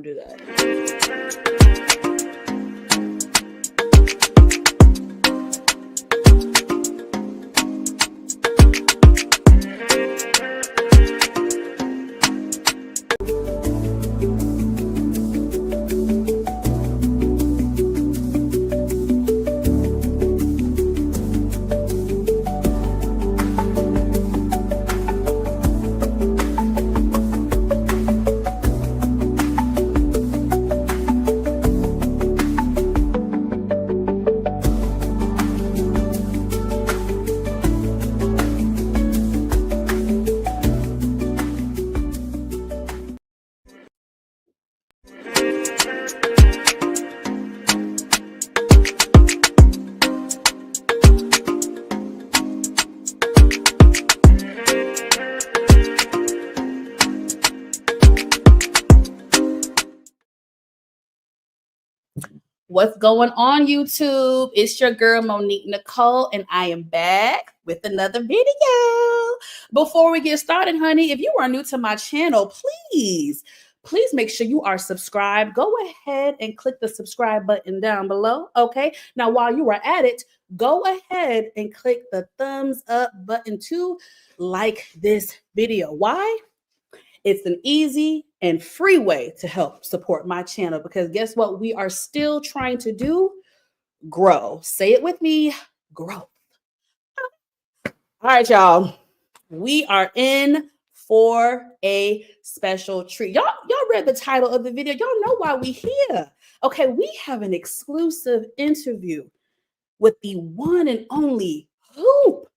do that. What's going on, YouTube? It's your girl, Monique Nicole, and I am back with another video. Before we get started, honey, if you are new to my channel, please make sure you are subscribed. Go ahead and click the subscribe button down below, okay? Now, while you are at it, go ahead and click the thumbs up button to like this video. Why? It's an easy and free way to help support my channel because guess what? We are still trying to do grow. Say it with me, growth. All right, y'all. We are in for a special treat. Y'all read the title of the video. Y'all know why we here. Okay, we have an exclusive interview with the one and only Hoop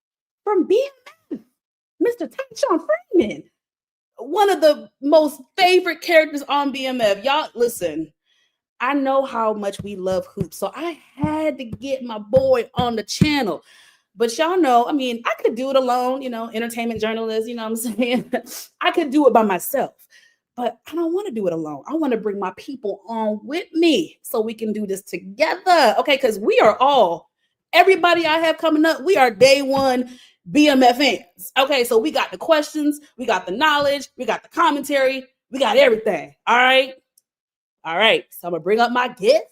from BMF, Mr. Tyshon Freeman. One of the most favorite characters on BMF. Y'all, listen, I know how much we love Hoop, so I had to get my boy on the channel. But y'all know, I mean, I could do it alone, entertainment journalist, you know what I'm saying? I could do it by myself, but I don't want to do it alone. I want to bring my people on with me so we can do this together, okay? Because we are everybody I have coming up, we are day one BMF fans. Okay, so we got the questions, we got the knowledge, we got the commentary, we got everything. All right. So I'm gonna bring up my guest.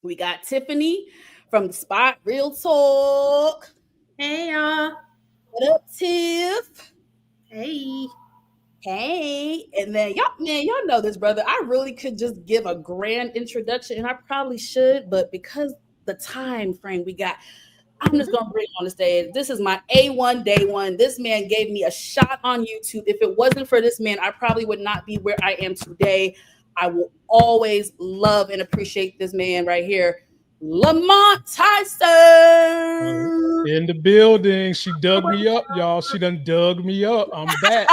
We got Tiffany from the Spot Real Talk. Hey y'all. What up, Tiff? Hey. And then y'all know this, brother. I really could just give a grand introduction, and I probably should, but because the time frame we got, I'm just going to bring him on the stage. This is my A1 day one. This man gave me a shot on YouTube. If it wasn't for this man, I probably would not be where I am today. I will always love and appreciate this man right here, Lamar Tyson. In the building. She dug me up, y'all. She done dug me up. I'm back.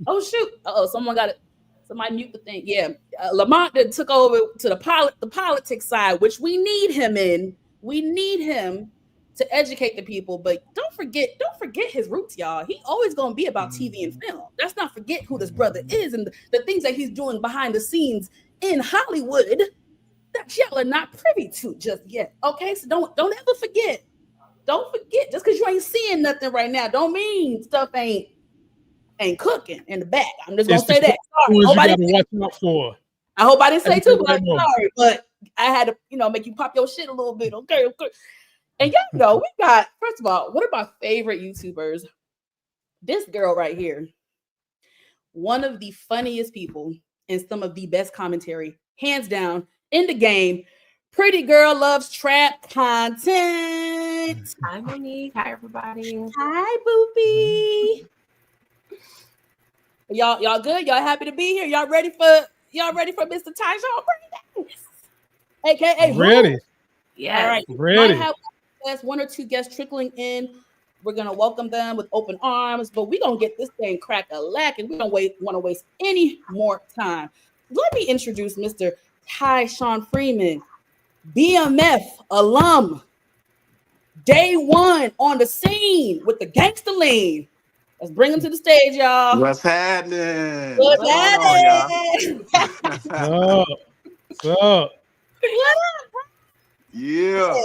Oh, shoot. Someone got it. Somebody mute the thing. Yeah. Lamar took over to the politics side, which we need him in. We need him to educate the people, but don't forget his roots, y'all. He always gonna be about TV and film. Let's not forget who this brother is and the things that he's doing behind the scenes in Hollywood that y'all are not privy to just yet. Okay, so don't ever forget. Don't forget, just because you ain't seeing nothing right now, don't mean stuff ain't cooking in the back. I'm just gonna say that. Sorry. You gotta watch out for. I hope I didn't say too much. Sorry, but I had to, make you pop your shit a little bit. Okay. And y'all know we got, first of all, one of my favorite YouTubers, this girl right here, one of the funniest people and some of the best commentary, hands down, in the game. Pretty girl loves trap content. Hi, Monique. Hi, everybody. Hi, Boopy. Y'all good? Y'all happy to be here? Y'all ready for Mr. Tyshon Freeman? AKA ready. Yeah. All right. Ready. Might have one or two guests trickling in. We're gonna welcome them with open arms, but we're gonna get this thing crack-a-lack, and we don't want to waste any more time. Let me introduce Mr. Tyshon Freeman, BMF alum, day one on the scene with the gangster lean. Let's bring him to the stage, y'all. What's happening? What's happening? What's up? What up? Yeah. How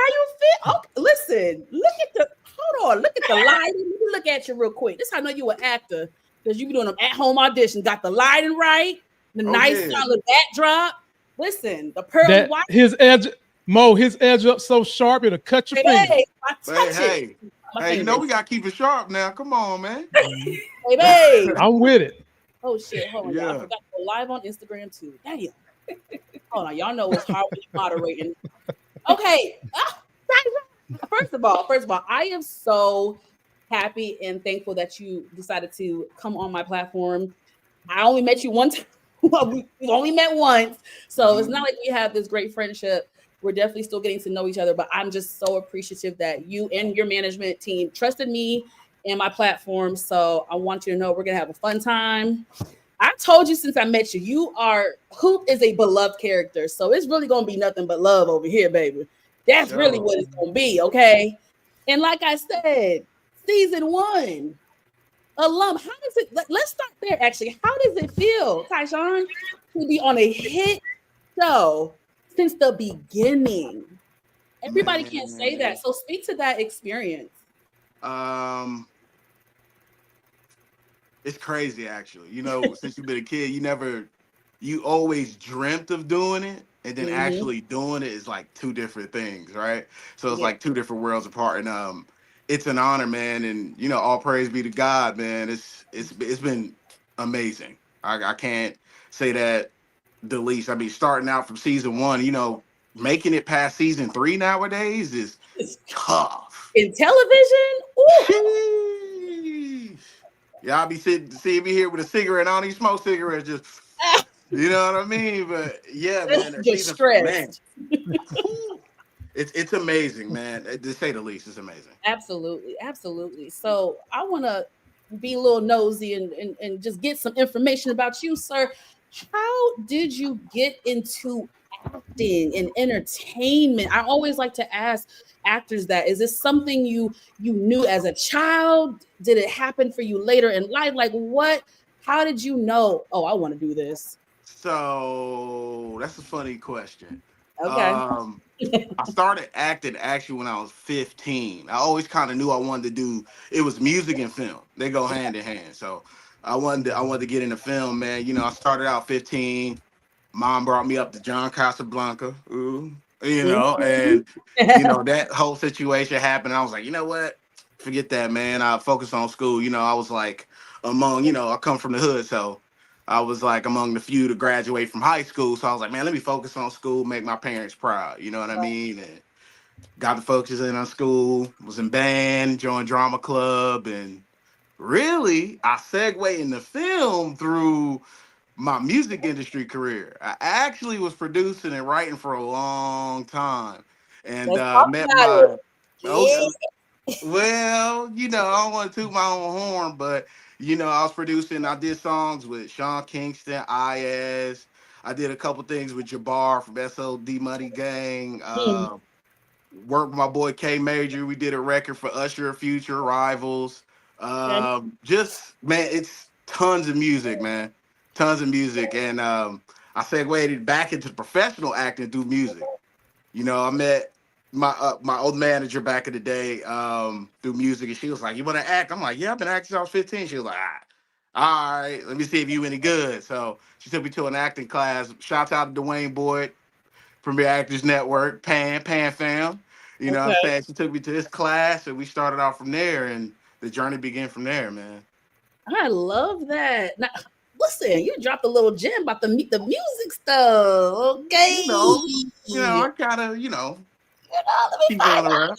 you feel? Okay, listen, look at the lighting. Let me look at you real quick. This is how I know you an actor. because you be doing them at home auditions. Got the lighting right, the nice solid backdrop. Listen, the pearly white. His edge up so sharp it'll cut your finger. Hey, you know we gotta keep it sharp now. Come on, man. Baby. I'm with it. Oh shit, hold on. Yeah. I forgot to go live on Instagram too. Damn. Hold on, y'all know it's hard with moderating. Okay. First of all, I am so happy and thankful that you decided to come on my platform. I only met you one time. We only met once, so it's not like we have this great friendship. We're definitely still getting to know each other, but I'm just so appreciative that you and your management team trusted me and my platform. So I want you to know we're gonna have a fun time. I told you since I met you, Hoop is a beloved character, so it's really gonna be nothing but love over here, baby. That's really what it's gonna be, okay? And like I said, season 1. Alum, how does it? Let's start there. Actually, how does it feel, Tyshon, to be on a hit show since the beginning? Everybody can't say that, so speak to that experience. It's crazy, actually. You know, since you've been a kid, you always dreamt of doing it, and then actually doing it is like two different things, right? So it's like two different worlds apart, and it's an honor, man, and you know, all praise be to God, man. It's been amazing. I can't say that the least. I mean, starting out from season 1, you know, making it past season 3 nowadays is tough. In television, y'all be seeing me here with a cigarette. I don't even smoke cigarettes, just you know what I mean. But yeah, man, just stressed. It's amazing, man. To say the least, it's amazing. Absolutely. So I want to be a little nosy and just get some information about you, sir. How did you get into acting and entertainment? I always like to ask actors that. Is this something you knew as a child? Did it happen for you later in life? Like what? How did you know? Oh, I want to do this. So that's a funny question. Okay. I started acting actually when I was 15. I always kind of knew I wanted to do. It was music and film. They go hand in hand. So I wanted to get into film, man. You know, I started out 15. Mom brought me up to John Casablanca. Ooh, you know, and you know that whole situation happened. I was like, you know what? Forget that, man. I focus on school. You know, I was like among, you know, I come from the hood, so I was like among the few to graduate from high school. So I was like, man, let me focus on school, make my parents proud. You know what I mean? And got the focus in on school, was in band, joined drama club, and really I segued into film through my music industry career. I actually was producing and writing for a long time. And met my well, you know, I don't want to toot my own horn, but you know, I was producing. I did songs with Sean Kingston, IS. I did a couple things with Jabbar from SOD Money Gang. Worked with my boy K Major. We did a record for Usher, Future, Rivals. Just man, it's tons of music, man. Tons of music. And I segued back into professional acting through music. You know, I met my old manager back in the day through music, and she was like, "You want to act?" I'm like, "Yeah, I've been acting since I was 15." She was like, "All right, let me see if you any good." So she took me to an acting class. Shout out to Dwayne Boyd, Premier Actors Network, Pan Fam. You know what I'm saying? She took me to this class, and we started off from there, and the journey began from there, man. I love that. Now, listen, you dropped a little gem about the music stuff, okay? You know, I kind of, keep going around.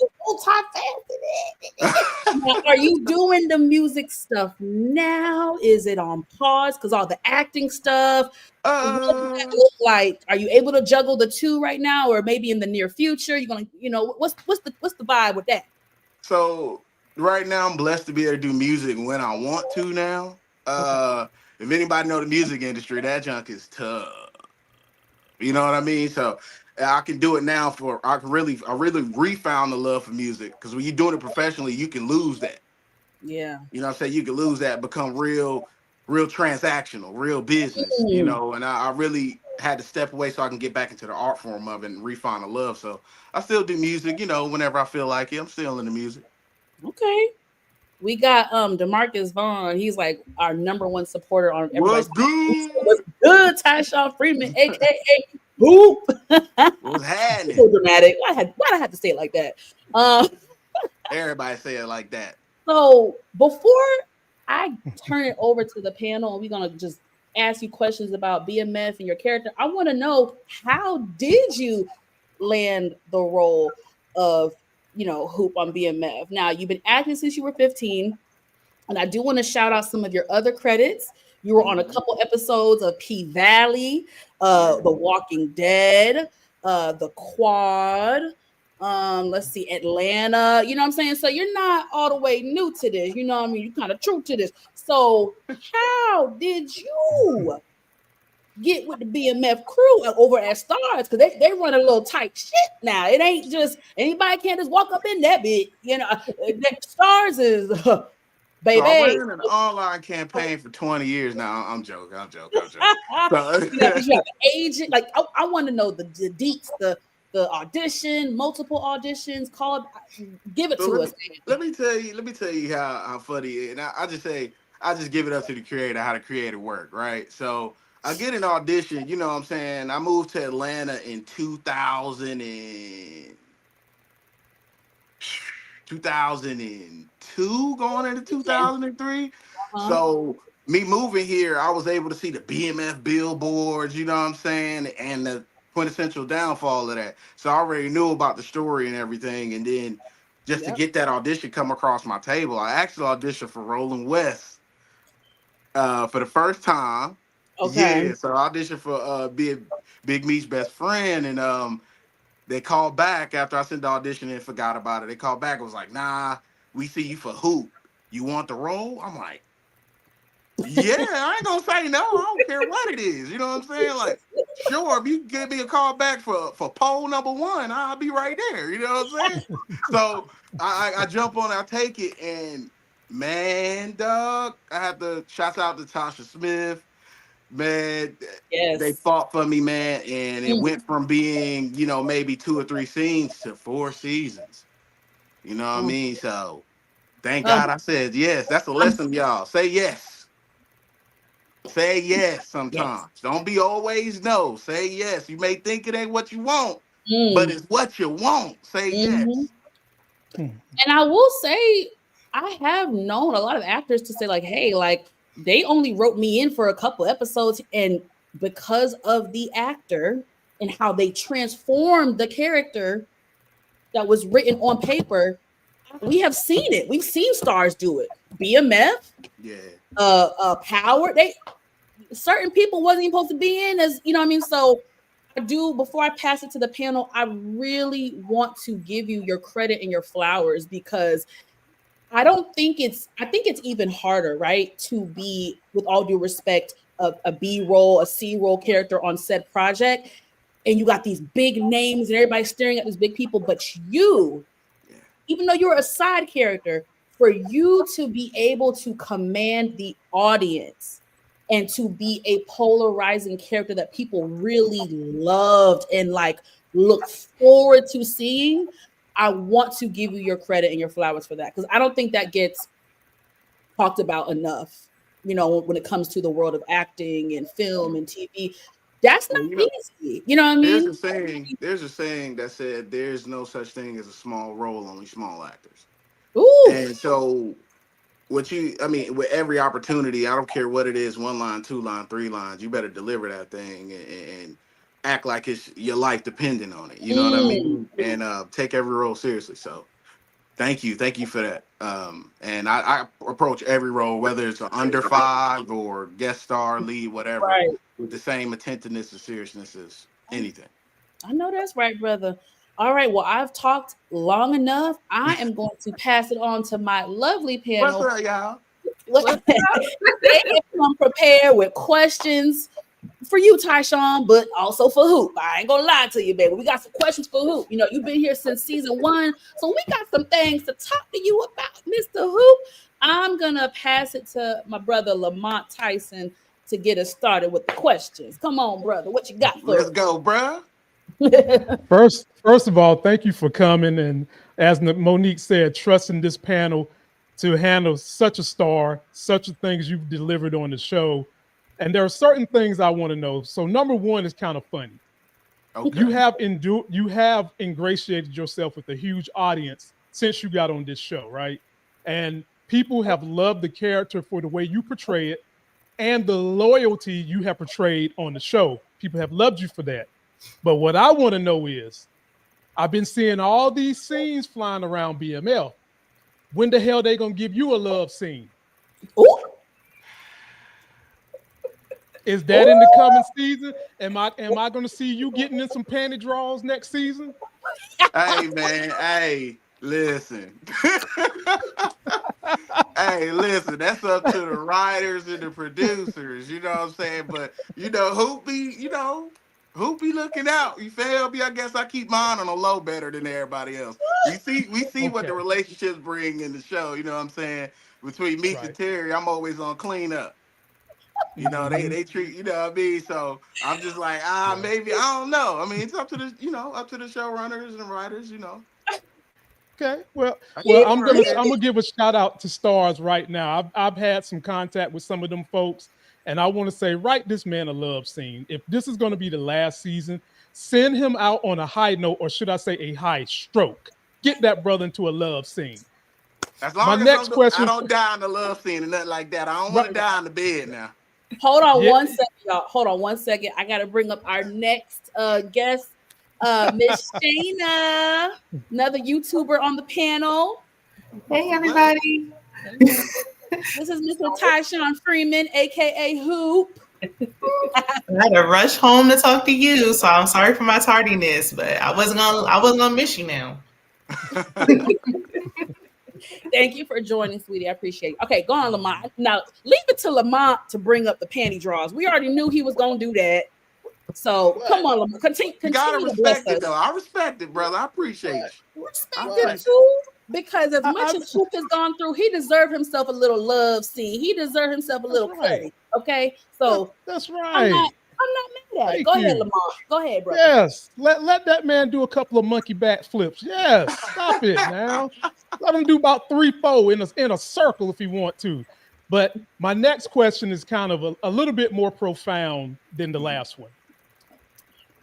Now, are you doing the music stuff now? Is it on pause because all the acting stuff? What does that look like? Are you able to juggle the two right now, or maybe in the near future? You're gonna, what's the vibe with that? So right now, I'm blessed to be able to do music when I want to. Now, if anybody know the music industry, that junk is tough. You know what I mean? So I can do it now. I really refound the love for music, because when you're doing it professionally, you can lose that. Yeah. You know what I'm saying? You can lose that, become real transactional, real business, you know, and I really had to step away so I can get back into the art form of it and refine the love. So I still do music, you know, whenever I feel like it. I'm still in the music. Okay. We got DeMarcus Vaughn. He's like our number 1 supporter on everybody's. What's good? What's good, Tyshon Freeman, aka Hoop. What's So happening? dramatic. Why'd I have to say it like that? Everybody say it like that. So before I turn it over to the panel, and we're gonna just ask you questions about BMF and your character. I want to know, how did you land the role of Hoop on BMF? Now, you've been acting since you were 15. And I do want to shout out some of your other credits. You were on a couple episodes of P Valley, The Walking Dead, The Quad. Let's see, Atlanta. You know what I'm saying? So you're not all the way new to this. You know what I mean? You're kind of true to this. So how did you get with the BMF crew over at Stars? Because they run a little tight shit now. It ain't just anybody can't just walk up in that bit. Stars is baby. So I ran an online campaign for 20 years now. I'm joking. So, you have an agent. Like I want to know the deets, the audition, multiple auditions. Give it to us. Let me tell you how funny. And I just give it up to the creator how the creative work, right? So I get an audition. You know what I'm saying? I moved to Atlanta in 2002, going into 2003. So me moving here, I was able to see the BMF billboards, you know what I'm saying, and the quintessential downfall of that. So I already knew about the story and everything. And then just to get that audition come across my table, I actually auditioned for Rolling West for the first time. Okay. Yeah, so I auditioned for Big Meat's best friend, and they called back after I sent the audition and forgot about it. They called back and was like, nah, we see you for Hoop. You want the role? I'm like, yeah, I ain't gonna say no. I don't care what it is. You know what I'm saying? Like, sure, if you give me a call back for poll number 1, I'll be right there. You know what I'm saying? So I jump on it, I take it, and man, dog, I have to shout out to Tasha Smith. Man, they fought for me, man, and it went from being, maybe 2 or 3 scenes to 4 seasons. You know what I mean? So thank God I said yes. That's a lesson, y'all. Say yes. Say yes sometimes. Yes. Don't be always no. Say yes. You may think it ain't what you want, but it's what you want. Say yes. And I will say, I have known a lot of actors to say, like, hey, like, they only wrote me in for a couple episodes, and because of the actor and how they transformed the character that was written on paper, we have seen it. We've seen stars do it. BMF, Power. Certain people wasn't even supposed to be in, as you know what I mean. So I do, before I pass it to the panel, I really want to give you your credit and your flowers, because I think it's even harder, right, to be, with all due respect, a B roll, a C roll character on said project, and you got these big names and everybody's staring at these big people, but you, even though you're a side character, for you to be able to command the audience and to be a polarizing character that people really loved and like look forward to seeing, I want to give you your credit and your flowers for that, because I don't think that gets talked about enough, when it comes to the world of acting and film and TV. That's not easy. You know what I mean? There's a saying that said there's no such thing as a small role, only small actors. Ooh. And so with every opportunity, I don't care what it is, 1 line, 2 line, 3 lines, you better deliver that thing and act like it's your life depending on it. You know what I mean? And take every role seriously. So thank you for that. And I approach every role, whether it's an under 5 or guest star, lead, whatever, with the same attentiveness and seriousness as anything. I know that's right, brother. All right, well, I've talked long enough. I am going to pass it on to my lovely panel. What's up, y'all? They have come prepared with questions for you, Tyshon, but also for Hoop. I ain't gonna lie to you, baby. We got some questions for Hoop. You've been here since season 1, so we got some things to talk to you about, Mr. Hoop. I'm gonna pass it to my brother Lamar Tyson to get us started with the questions. Come on, brother. What you got for us? Let's go, bro. First of all, thank you for coming, and as Monique said, trusting this panel to handle such a star, such a things you've delivered on the show. And there are certain things I want to know. So number one is kind of funny. Okay. You have ingratiated yourself with a huge audience since you got on this show, right? And people have loved the character for the way you portray it and the loyalty you have portrayed on the show. People have loved you for that. But what I want to know is, I've been seeing all these scenes flying around BMF. When the hell they gonna give you a love scene? Ooh. Is that in the coming season? Am I gonna see you getting in some panty draws next season? Hey man, hey, listen. Hey, listen, that's up to the writers and the producers, you know what I'm saying? But who be looking out? You feel me? I guess I keep mine on a low better than everybody else. We see what the Okay. relationships bring in the show, you know what I'm saying? Between Meeks and Right. Terry, I'm always on cleanup. They treat, you know what I mean? So I'm just like, Right. maybe, I don't know. I mean, it's up to the showrunners and writers, Okay. Well, I well, keep it I'm real. gonna give a shout out to stars right now. I've had some contact with some of them folks, and I want to say, write this man a love scene. If this is gonna be the last season, send him out on a high note, or should I say a high stroke. Get that brother into a love scene. As My long as next I question, don't die in the love scene and nothing like that. I don't want right? to die in the bed now. Hold on Yeah. one second, y'all. Hold on one second. I gotta bring up our next guest, Miss Shayna, another YouTuber on the panel. Hey, everybody. This is Mr. Tyshon Freeman, aka Hoop. I had to rush home to talk to you, so I'm sorry for my tardiness, but I wasn't gonna miss you now. Thank you for joining, sweetie. I appreciate it. Okay, go on, Lamar. Now leave it to Lamar to bring up the panty draws. We already knew he was gonna do that. So What? come on, Lamar. You gotta Continue to bless respect it us. though. I respect it, brother. I appreciate What? you. I Respect it What? appreciate it. too. Because as much I, as Hoop has gone through, he deserved himself a little love scene. He deserved himself a that's little right. cutting. Okay. So That's I'm right. not I'm not mad at it. Thank Go ahead, you. Lamar. Go ahead, brother. Yes. Let that man do a couple of monkey back flips. Yes. Stop it now. Let him do about 3, 4 in a circle if he want to. But my next question is kind of a little bit more profound than the last one.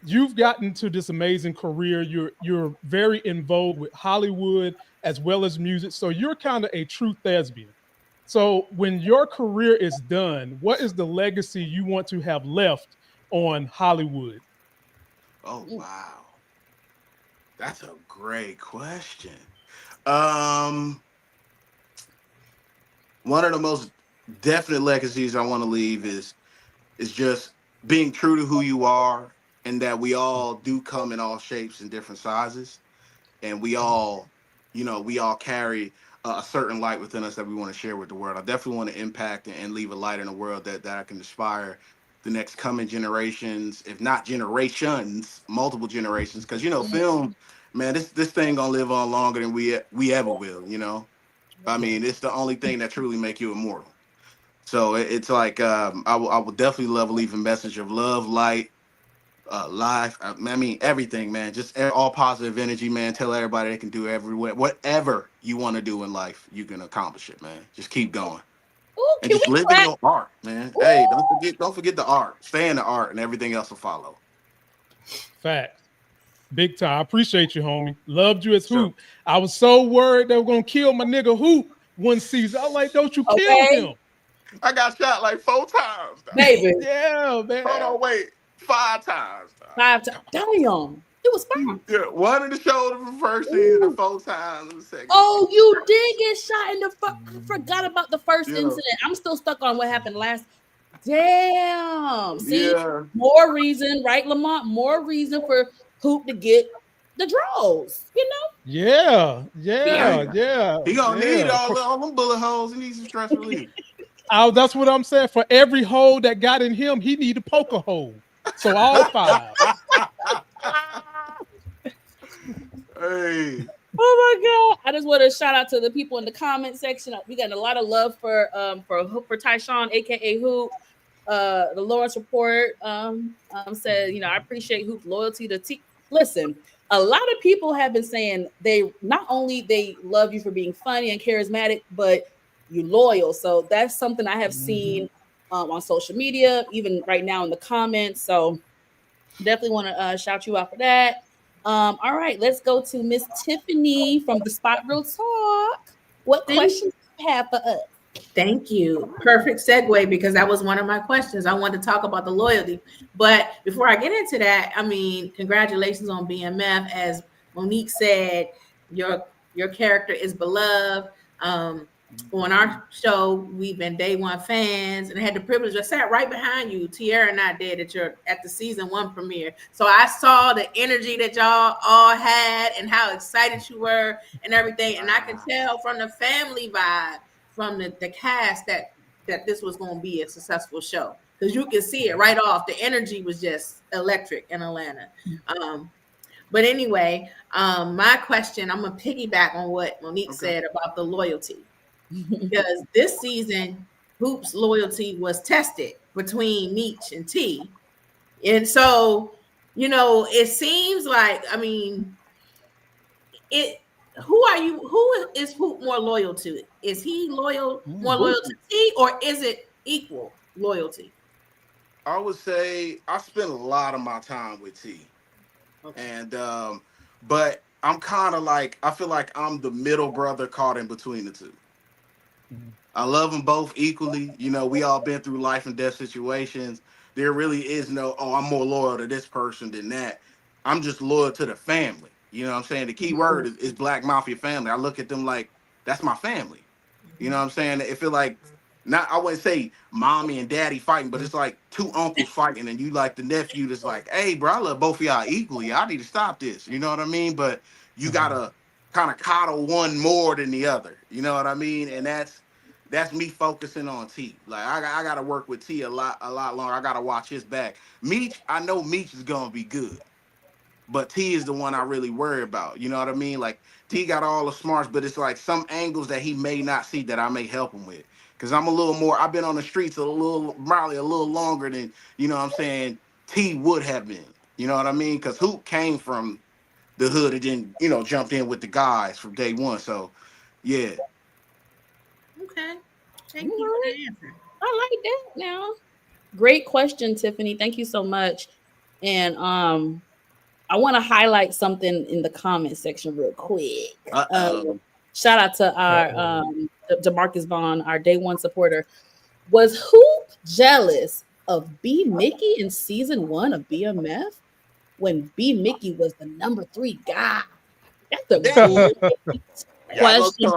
You've gotten to this amazing career. You're very involved with Hollywood as well as music. So you're kind of a true thespian. So when your career is done, what is the legacy you want to have left on Hollywood? Oh wow. That's a great question. Um One of the most definite legacies I want to leave is just being true to who you are, and that we all do come in all shapes and different sizes, and we all carry a certain light within us that we want to share with the world. I definitely want to impact and leave a light in the world that I can inspire the next coming generations, if not generations, multiple generations, because film, man, this thing gonna live on longer than we ever will. I Right. mean, it's the only thing that truly make you immortal. So it's like, I will definitely love leave a message of love, light, life. I mean, everything, man. Just all positive energy, man. Tell everybody they can do whatever you want to do in life, you can accomplish it, man. Just keep going Ooh, and can just we live in clap? your art, man. Hey, Ooh. don't forget the art. Stay in the art, and everything else will follow. Fact. Big time. I appreciate you, homie. Loved you as So Hoop. I was so worried they were gonna kill my nigga Hoop one season. I was like, don't you kill Okay, him. I got shot like 4 times. Dog. baby. Yeah, Hold man. on, wait, 5 times. Dog. 5 times. Damn. It was 5. Yeah, one in the shoulder for the first season, and 4 times in the second Oh, season. you did get shot in the I forgot about the first Yeah, incident. I'm still stuck on what happened last. Damn. See, yeah. more reason, right, Lamont? More reason for Hoop to get the draws. Yeah, Hey, yeah, yeah, he gonna need yeah. all them bullet holes. He needs some stress relief. That's what I'm saying. For every hole that got in him, he need a poker hole. So all 5. Hey, Oh my god! I just want to shout out to the people in the comment section. We got a lot of love for Tyshon, aka Hoop. The Lawrence Report said, I appreciate Hoop's loyalty to Listen, a lot of people have been saying they not only they love you for being funny and charismatic, but you loyal. So that's something I have seen on social media, even right now in the comments. So definitely want to shout you out for that. All right, let's go to Miss Tiffany from the Spot Real Talk. What questions do you have for us? Thank you. Perfect segue, because that was one of my questions. I wanted to talk about the loyalty. But before I get into that, I mean, congratulations on BMF. As Monique said, your character is beloved. On our show, we've been day one fans, and I had the privilege. I sat right behind you. Tierra and I did at the season 1 premiere. So I saw the energy that y'all all had and how excited you were and everything. And I can tell from the family vibe, from the cast, that this was going to be a successful show, because you can see it right off. The energy was just electric in Atlanta. But anyway, my question, I'm going to piggyback on what Monique said about the loyalty, because this season, Hoop's loyalty was tested between Meech and T. And so, it seems like, I mean, who is Hoop more loyal to? Is he more loyal to T, or is it equal loyalty? I would say I spend a lot of my time with T. Okay. And but I'm kind of like, I feel like I'm the middle brother caught in between the two. I love them both equally. We all been through life and death situations. There really is no, I'm more loyal to this person than that. I'm just loyal to the family. You know what I'm saying? The key word is Black Mafia family. I look at them like, that's my family. You know what I'm saying? It feel like, not, I wouldn't say mommy and daddy fighting, but it's like two uncles fighting, and you like the nephew that's like, hey, bro, I love both of y'all equally. I need to stop this. You know what I mean? But you gotta kind of coddle one more than the other. You know what I mean? And that's me focusing on T. Like I gotta work with T a lot longer. I gotta watch his back. Meech, I know Meech is gonna be good, but T is the one I really worry about. You know what I mean? Like T got all the smarts, but it's like some angles that he may not see that I may help him with. Cause I'm a little more, I've been on the streets probably a little longer than, you know what I'm saying, T would have been. You know what I mean? Cause Hoop came from the hood and then, jumped in with the guys from day one. So yeah. Okay. Thank you for the answer. I like that now. Great question, Tiffany. Thank you so much. And I want to highlight something in the comment section real quick. Shout out to our DeMarcus Vaughn, our day one supporter. Was Hoop jealous of B. Mickey in season 1 of BMF when B. Mickey was the number 3 guy? That's a great question.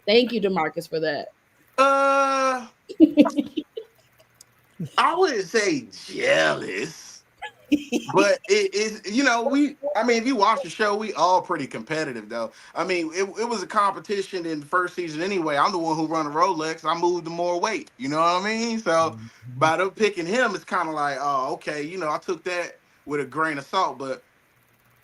Thank you, DeMarcus, for that. I wouldn't say jealous, but it is, if you watch the show, we all pretty competitive though. I mean, it was a competition in the first season anyway. I'm the one who run the Rolex. I moved the more weight. You know what I mean? So by them picking him, it's kind of like, oh, okay. I took that with a grain of salt, but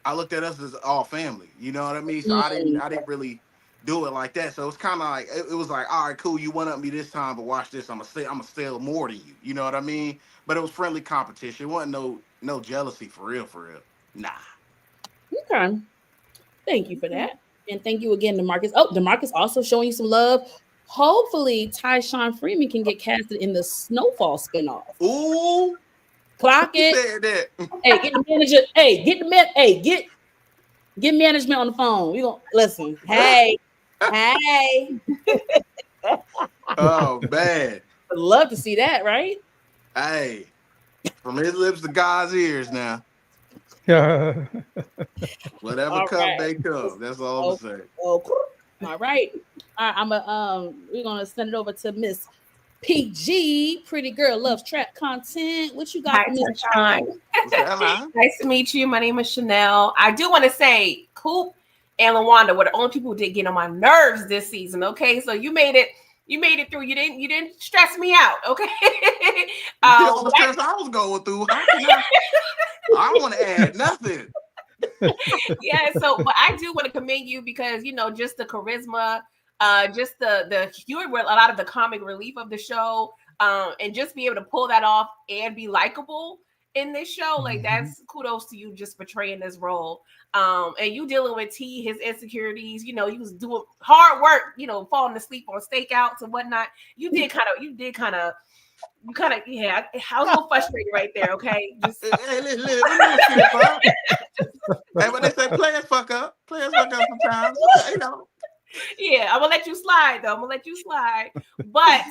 I looked at us as all family. You know what I mean? So I didn't really do it like that. So it's kind of like, it was like, all right, cool, you went up me this time, but watch this, I'm gonna steal more than you. You know what I mean? But it was friendly competition. It wasn't no jealousy for real. Nah. Okay. Thank you for that. And thank you again, DeMarcus. Oh, DeMarcus also showing you some love. Hopefully, Tyshon Freeman can get casted in the Snowfall spinoff. Ooh. Clock it. Said that. Hey, get the manager. Hey, get management on the phone. We gonna listen. Hey. Oh man. I'd love to see that, right? Hey, from his lips to God's ears now. Whatever all come, right. They come. That's all I'm saying. All right. We're gonna send it over to Miss PG. Pretty girl loves trap content. What you got? Hi, Tyshon. Nice to meet you. My name is Chanel. I do want to say, Coop and LaWanda were the only people who did get on my nerves this season. Okay, so you made it through. You didn't stress me out. Okay. All the stress I was going through. I don't want to add nothing. Yeah. So, but I do want to commend you because just the charisma, just the humor, a lot of the comic relief of the show, and just be able to pull that off and be likable in this show. Like that's kudos to you just portraying this role. And you dealing with T, his insecurities. You know, he was doing hard work. You know, falling asleep on stakeouts and whatnot. You kind of, yeah. I was a little frustrated right there. Okay, just hey, listen, hey, when they say players fuck up sometimes. Okay, you know. Yeah, I'm gonna let you slide though. I'm gonna let you slide. But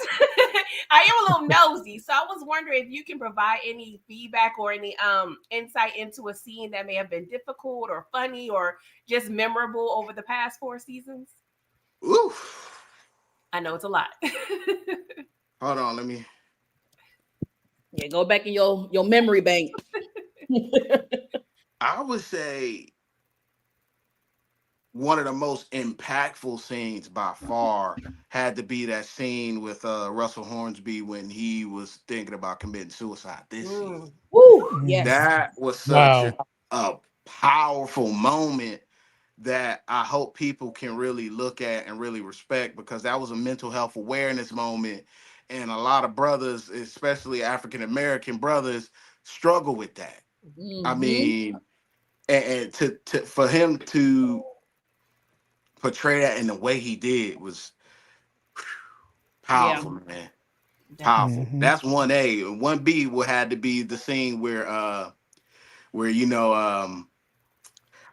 I am a little nosy, so I was wondering if you can provide any feedback or any insight into a scene that may have been difficult or funny or just memorable over the past 4 seasons. Oof. I know it's a lot. Hold on, let me. Yeah, go back in your memory bank. I would say one of the most impactful scenes by far had to be that scene with Russell Hornsby when he was thinking about committing suicide this season. Woo, yes. That was such a powerful moment that I hope people can really look at and really respect, because that was a mental health awareness moment. And a lot of brothers, especially African-American brothers, struggle with that. Mm-hmm. I mean, and to for him to portray that in the way he did was powerful, man. Powerful. Mm-hmm. That's 1A. 1B would have to be the scene where you know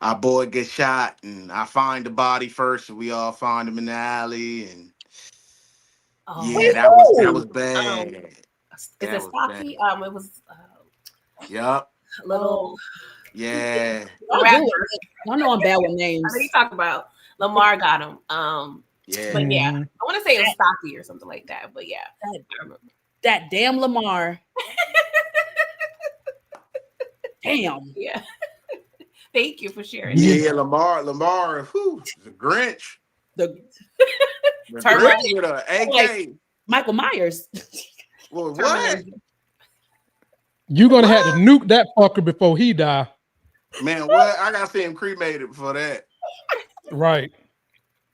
our boy gets shot and I find the body first, and we all find him in the alley, and yeah, that was bad. Is it Stocky? It was Yep. a little yeah. I know I'm bad with names. I know you talk about Lamar got him. Yeah. But yeah, I want to say it was Stocky or something like that. But yeah, that damn Lamar. Damn. Yeah. Thank you for sharing. Yeah, Lamar, whew, the Grinch. The Grinch with a AK. Like Michael Myers. Well, what? You're gonna have to nuke that fucker before he die. Man, what? I gotta see him cremated before that. Right.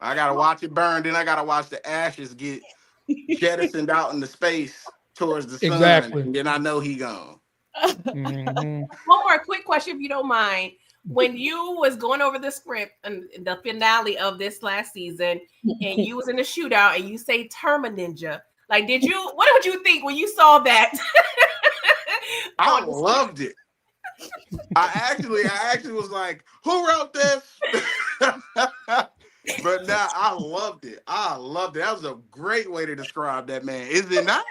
I gotta watch it burn, then I gotta watch the ashes get jettisoned out into space towards the sun. Exactly. And then I know he gone. Mm-hmm. One more quick question, if you don't mind. When you was going over the script and the finale of this last season, and you was in the shootout, and you say Terma Ninja, like, what did you think when you saw that? I loved it. I actually was like, who wrote this? But now I loved it. That was a great way to describe that man. Is it not?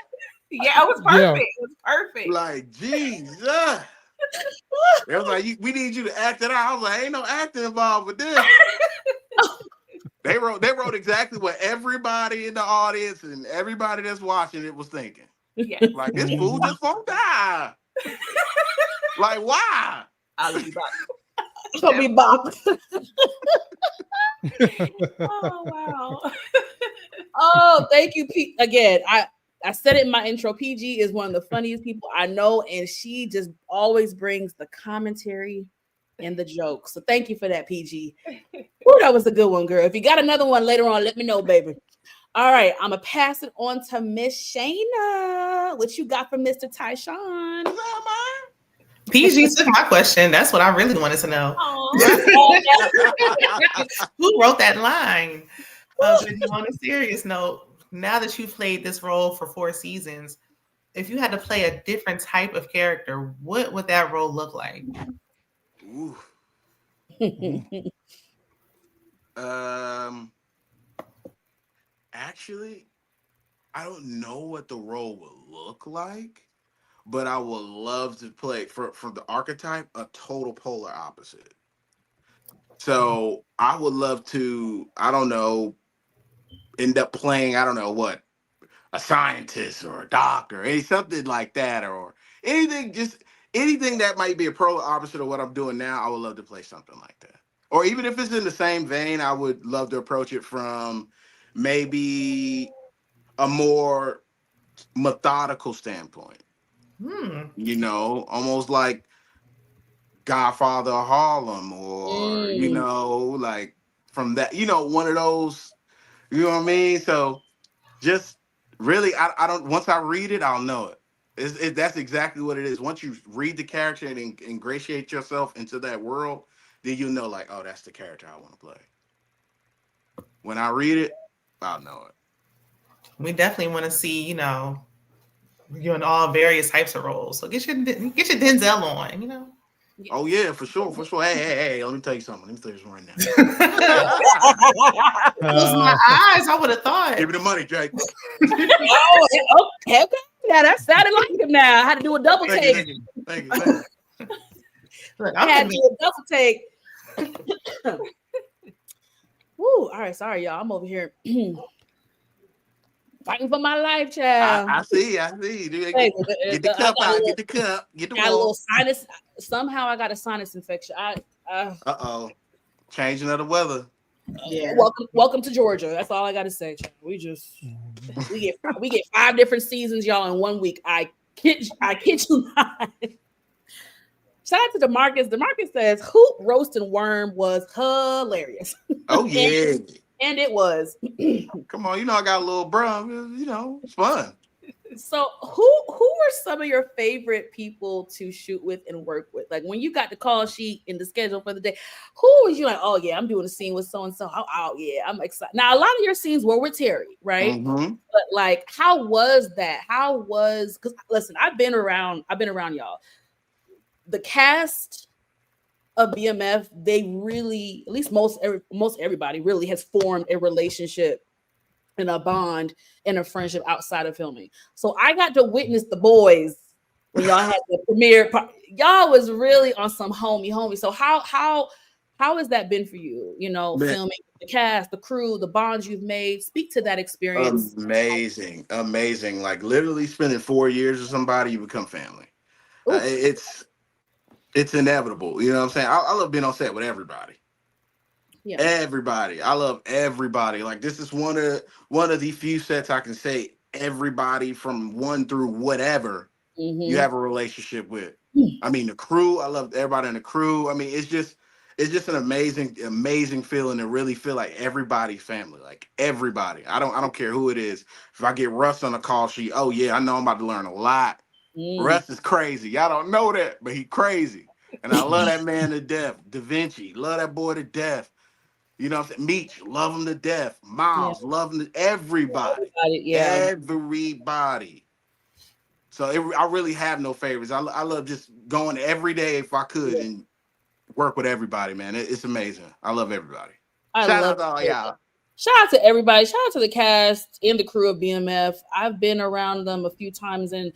Yeah, it was perfect. Yeah. It was perfect. Like, Jesus. It was like, we need you to act it out. I was like, ain't no acting involved with this. They wrote exactly what everybody in the audience and everybody that's watching it was thinking. Yeah. Like, this fool just won't die. Like, why? I'll be back. I'll be back. Oh, wow. Oh, thank you, Pete. Again, I said it in my intro. PG is one of the funniest people I know, and she just always brings the commentary and the jokes. So thank you for that, PG. Ooh, that was a good one, girl. If you got another one later on, let me know, baby. All right, I'm gonna pass it on to Miss Shayna. What you got from Mr. Tyshon? PG took my question. That's what I really wanted to know. Who wrote that line? But on a serious note, now that you've played this role for 4 seasons, if you had to play a different type of character, what would that role look like? Ooh. Actually, I don't know what the role would look like, but I would love to play for the archetype a total polar opposite. So I would love to, I don't know, end up playing, I don't know what, a scientist or a doctor, something like that, or anything that might be a polar opposite of what I'm doing now. I would love to play something like that. Or even if it's in the same vein, I would love to approach it from maybe a more methodical standpoint. You know, almost like Godfather of Harlem, or you know, like from that, you know, one of those, you know what I mean? So just really, I don't, once I read it, I'll know it. That's exactly what it is. Once you read the character and ingratiate yourself into that world, then you know, like, oh, that's the character I want to play. When I read it, I'll know it. We definitely want to see, you know, you in all various types of roles. So get your Denzel on, you know. Oh yeah, for sure. Hey, let me tell you something. Right now. Close my eyes. I would have thought. Give me the money, Jake. Okay. Now that sounded like him. Now I had to do a double take. Thank you. Look, I had to do a double take. Woo! All right, sorry, y'all. I'm over here fighting for my life, child. I see. Dude, get the cup out. Get the cup. Get the got a little sinus. Somehow I got a sinus infection. Changing of the weather. Yeah. Welcome to Georgia. That's all I got to say, child. We get 5 different seasons, y'all, in 1 week. I kid you not. Shout out to DeMarcus. DeMarcus says hoop roasting worm was hilarious. Oh yeah. And it was. Come on, you know I got a little bro. You know, it's fun. So who were some of your favorite people to shoot with and work with? Like when you got the call sheet in the schedule for the day, who was you like, oh yeah, I'm doing a scene with so-and-so. Oh yeah, I'm excited. Now a lot of your scenes were with Terry, right? Mm-hmm. But like, how was that? Because listen, I've been around y'all. The cast of BMF, they really, at least most everybody really has formed a relationship and a bond and a friendship outside of filming. So I got to witness the boys when y'all had the premiere. Y'all was really on some homie. So how has that been for you? You know, filming the cast, the crew, the bonds you've made. Speak to that experience. Amazing. Like literally spending 4 years with somebody, you become family. It's inevitable. You know what I'm saying? I love being on set with everybody. Yeah. Everybody. I love everybody. Like this is one of the few sets I can say everybody from 1 through whatever you have a relationship with. I mean the crew. I love everybody in the crew. I mean it's just an amazing feeling to really feel like everybody's family. Like everybody. I don't care who it is. If I get Russ on the call sheet, oh yeah, I know I'm about to learn a lot. Russ is crazy. Y'all don't know that, but he crazy. And I love that man to death. Da Vinci, love that boy to death. You know what I'm saying? Meech, love him to death. Miles, love him to everybody. Everybody. So I really have no favorites. I love just going every day if I could and work with everybody, man. It's amazing. I love everybody. Shout out to all y'all. Shout out to everybody. Shout out to the cast and the crew of BMF. I've been around them a few times and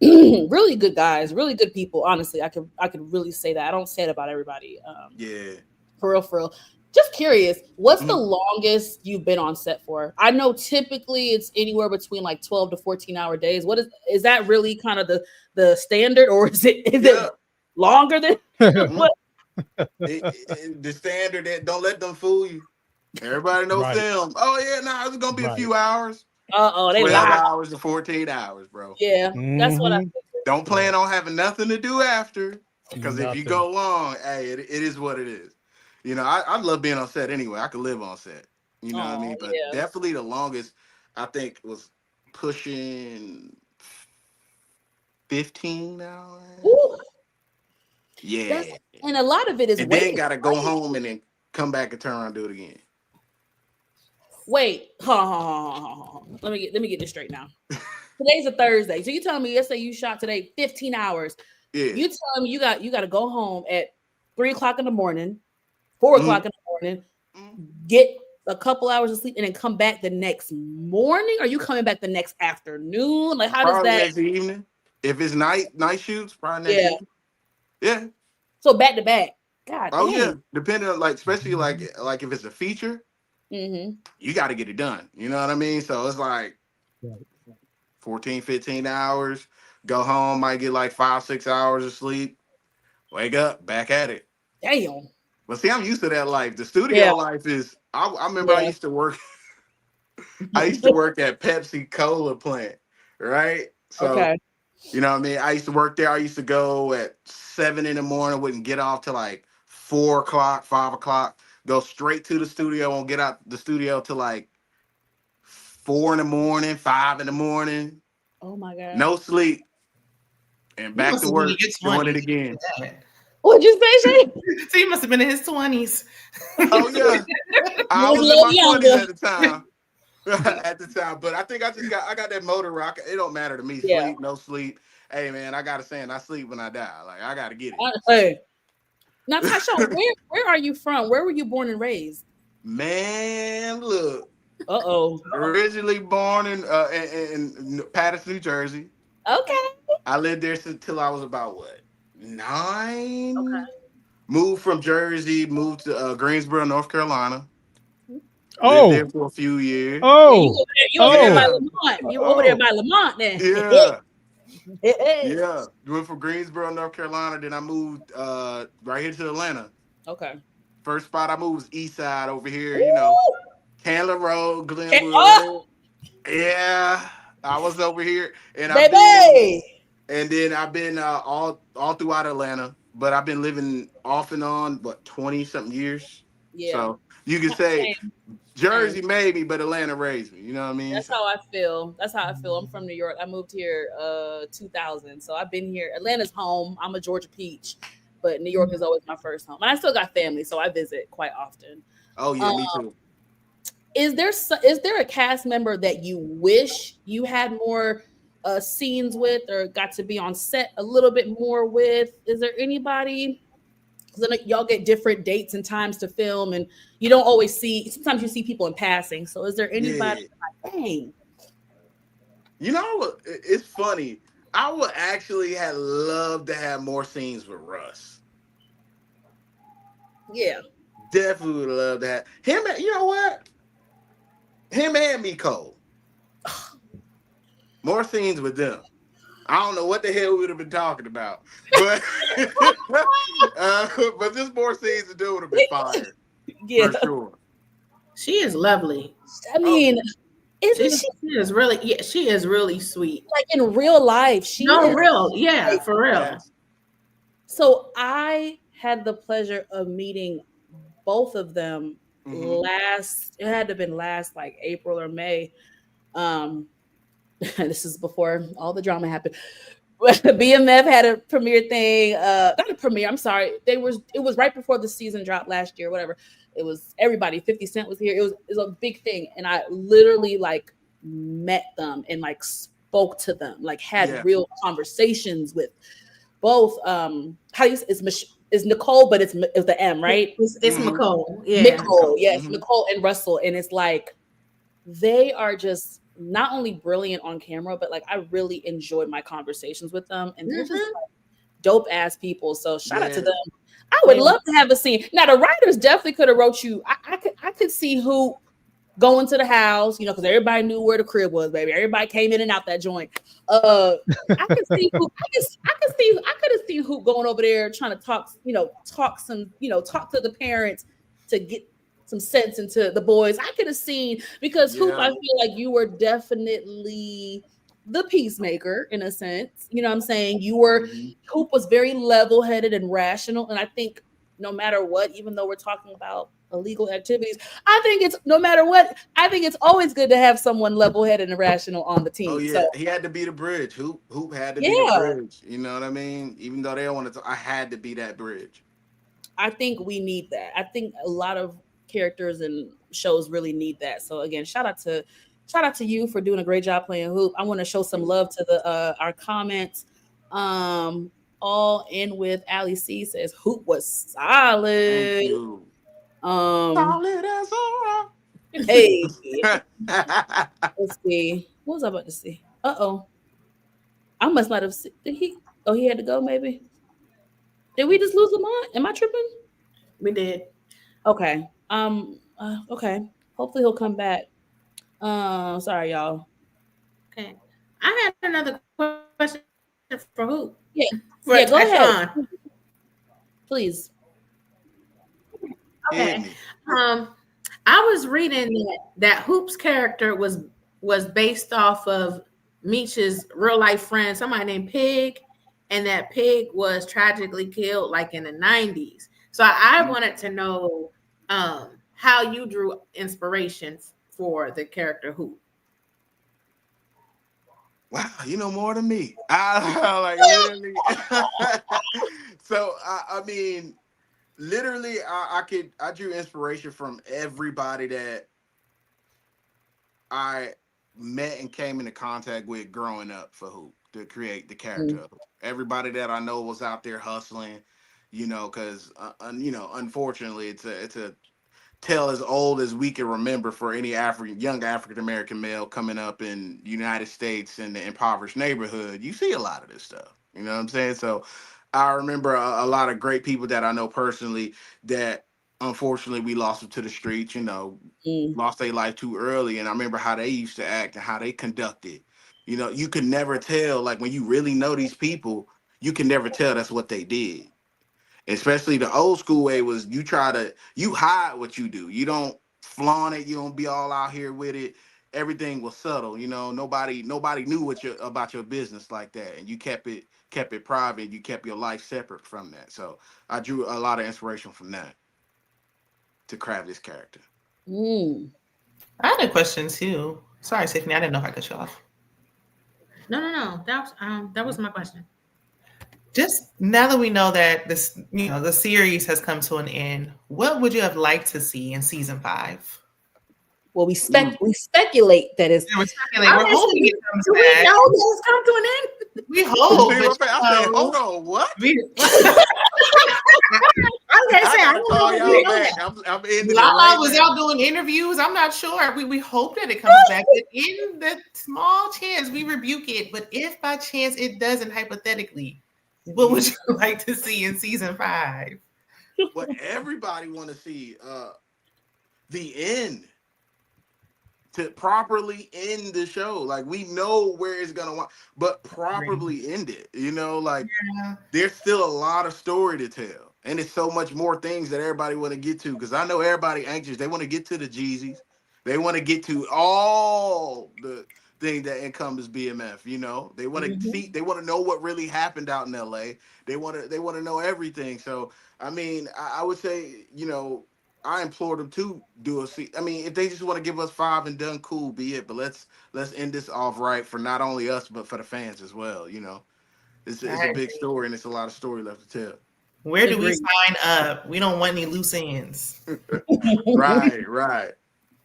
really good guys, really good people. Honestly, I could really say that. I don't say it about everybody. For real. Just curious, what's the longest you've been on set for? I know typically it's anywhere between like 12 to 14-hour days. What is that really kind of the standard, or is it longer than what? The standard? Don't let them fool you. Everybody knows them. Oh yeah, it's gonna be a few hours. They 12 lie. hours to 14 hours, bro. Yeah, that's what I think. Don't plan on having nothing to do after, because if you go long, hey, it is what it is. You know, I love being on set anyway. I could live on set. You know what I mean? But definitely the longest, I think, was pushing 15 hours. Ooh. Yeah. And a lot of it is and then got to go home and then come back and turn around and do it again. Wait, let me get this straight now. Today's a Thursday, so you telling me yesterday you shot today 15 hours. Yeah. You telling me you got to go home at 3:00 in the morning, 4:00 in the morning, get a couple hours of sleep, and then come back the next morning? Or are you coming back the next afternoon? Like how probably does that? Next evening. If it's night shoots, probably next evening. Yeah. So back to back. God. Oh yeah, depending on especially like if it's a feature. You got to get it done. You know what I mean? So it's like 14, 15 hours. Go home, might get like 5-6 hours of sleep. Wake up, back at it. Damn. But see, I'm used to that life. The studio life is. I remember I used to work. I used to work at Pepsi Cola plant, right? So you know what I mean. I used to work there. I used to go at 7 in the morning. Wouldn't get off till like 4 o'clock, 5 o'clock. Go straight to the studio. Won't get out the studio till like 4 in the morning, 5 in the morning. Oh my God. No sleep. and back to work, doing it again. What'd you say, Shay? So you must have been in his 20s. Oh yeah, I was in my 20s at the time. At the time, but I think I got that motor rock. It don't matter to me. Yeah. Sleep, no sleep. Hey man, I got a saying, I sleep when I die. Like I gotta get it. Hey. Now, Tyshon, where are you from? Where were you born and raised? Man, look. Uh-oh. Originally born in Patterson, New Jersey. Okay. I lived there until I was about what, 9? Okay. Moved from Jersey, moved to Greensboro, North Carolina. Oh, Lived there for a few years. You over there by Lamar. You over there by Lamar then. Yeah. Hey. Yeah. Went from Greensboro, North Carolina. Then I moved right here to Atlanta. Okay. First spot I moved was East Side over here, Ooh. Candler Road, Glenwood. Oh. Yeah. I was over here. And Baby. I've been all throughout Atlanta, but I've been living off and on, 20-something years. Yeah. So you can say Jersey made me, but Atlanta raised me. You know what I mean? That's how I feel. I'm from New York. I moved here 2000. So I've been here. Atlanta's home. I'm a Georgia peach, but New York is always my first home. And I still got family, so I visit quite often. Oh yeah, me too. Is there a cast member that you wish you had more scenes with or got to be on set a little bit more with? Is there anybody? Because y'all get different dates and times to film, and you don't always see. Sometimes you see people in passing. So, is there anybody? Like, dang. You know, it's funny. I would actually have loved to have more scenes with Russ. Yeah, definitely would love to have him. You know what? Him and Nicole. More scenes with them. I don't know what the hell we would have been talking about, but but just more scenes to do would have been fire. Yeah, for sure. She is lovely. I mean, she is really, she is really sweet. Like in real life, she is real, yeah, for real. Yes. So I had the pleasure of meeting both of them it had to have been last like April or May. This is before all the drama happened. BMF had a premiere thing, not a premiere, I'm sorry. It was right before the season dropped last year, whatever. It was everybody, 50 Cent was here. It was a big thing. And I literally like met them and like spoke to them, like had real conversations with both. How do you say it's Nicole, but it's the M, right? It's Nicole. Yeah. Nicole, yes, Nicole and Russell. And it's like they are just not only brilliant on camera, but like I really enjoyed my conversations with them, and they're just like dope ass people. So shout out to them. I would love to have a scene. Now the writers definitely could have wrote you. I could see who going to the house, because everybody knew where the crib was, baby. Everybody came in and out that joint. I could see who. I could have seen who going over there trying to talk to the parents to get some sense into the boys. I could have seen, because Hoop, I feel like you were definitely the peacemaker in a sense. You know what I'm saying? You were, Hoop was very level-headed and rational. And I think no matter what, even though we're talking about illegal activities, I think it's always good to have someone level-headed and rational on the team. Oh yeah, so he had to be the bridge. Hoop had to be the bridge. You know what I mean? Even though they don't want to, I had to be that bridge. I think we need that. I think a lot of characters and shows really need that. So again, shout out to you for doing a great job playing Hoop. I want to show some love to our comments. All in with Ali C says Hoop was solid. Thank you. Solid as a rock. Hey. Let's see. What was I about to say? I must not have seen. Did he? Oh, he had to go, maybe. Did we just lose Lamar? Am I tripping? We did. Okay. Okay. Hopefully he'll come back. Sorry, y'all. Okay. I had another question for who? Yeah. Go ahead. Please. Okay. I was reading that Hoop's character was based off of Meech's real life friend, somebody named Pig, and that Pig was tragically killed like in the 90s. So I wanted to know how you drew inspiration for the character Hoop. Wow, you know more than me. I like literally. So I mean, literally, I drew inspiration from everybody that I met and came into contact with growing up for Hoop to create the character of Hoop. Everybody that I know was out there hustling, because unfortunately, it's a tale as old as we can remember for any young African American male coming up in United States in the impoverished neighborhood. You see a lot of this stuff. You know what I'm saying? So I remember a lot of great people that I know personally that unfortunately we lost them to the streets, lost their life too early. And I remember how they used to act and how they conducted. You could never tell, like when you really know these people, you can never tell that's what they did. Especially the old school way was you hide what you do. You don't flaunt it. You don't be all out here with it. Everything was subtle. Nobody knew about your business like that, and you kept it private. You kept your life separate from that. So I drew a lot of inspiration from that to craft this character. I had a question too. Sorry, Tiffany, I didn't know if I cut you off. No. That was my question. Just now that we know that the series has come to an end, what would you have liked to see in season 5? Well, we speculate that it's. We're hoping it comes do back. We know that it's come to an end. We hope. I said, hold on, what? I call y'all back. I'm ending Lala was out doing interviews. I'm not sure. We hope that it comes back. But in the small chance, we rebuke it. But if by chance it doesn't, hypothetically, what would you like to see in season 5? What everybody want to see, the end. To properly end the show. Like, we know where it's gonna want, but properly end it. There's still a lot of story to tell. And it's so much more things that everybody want to get to. Because I know everybody anxious. They want to get to the Jeezys. They want to get to all the thing that encompasses BMF. They want to see. They want to know what really happened out in LA. They want to know everything. So I mean, I would say, I implore them to do if they just want to give us 5 and done, cool, be it. But let's end this off right for not only us but for the fans as well. It's a big story and it's a lot of story left to tell. Where do we sign up? We don't want any loose ends. Right.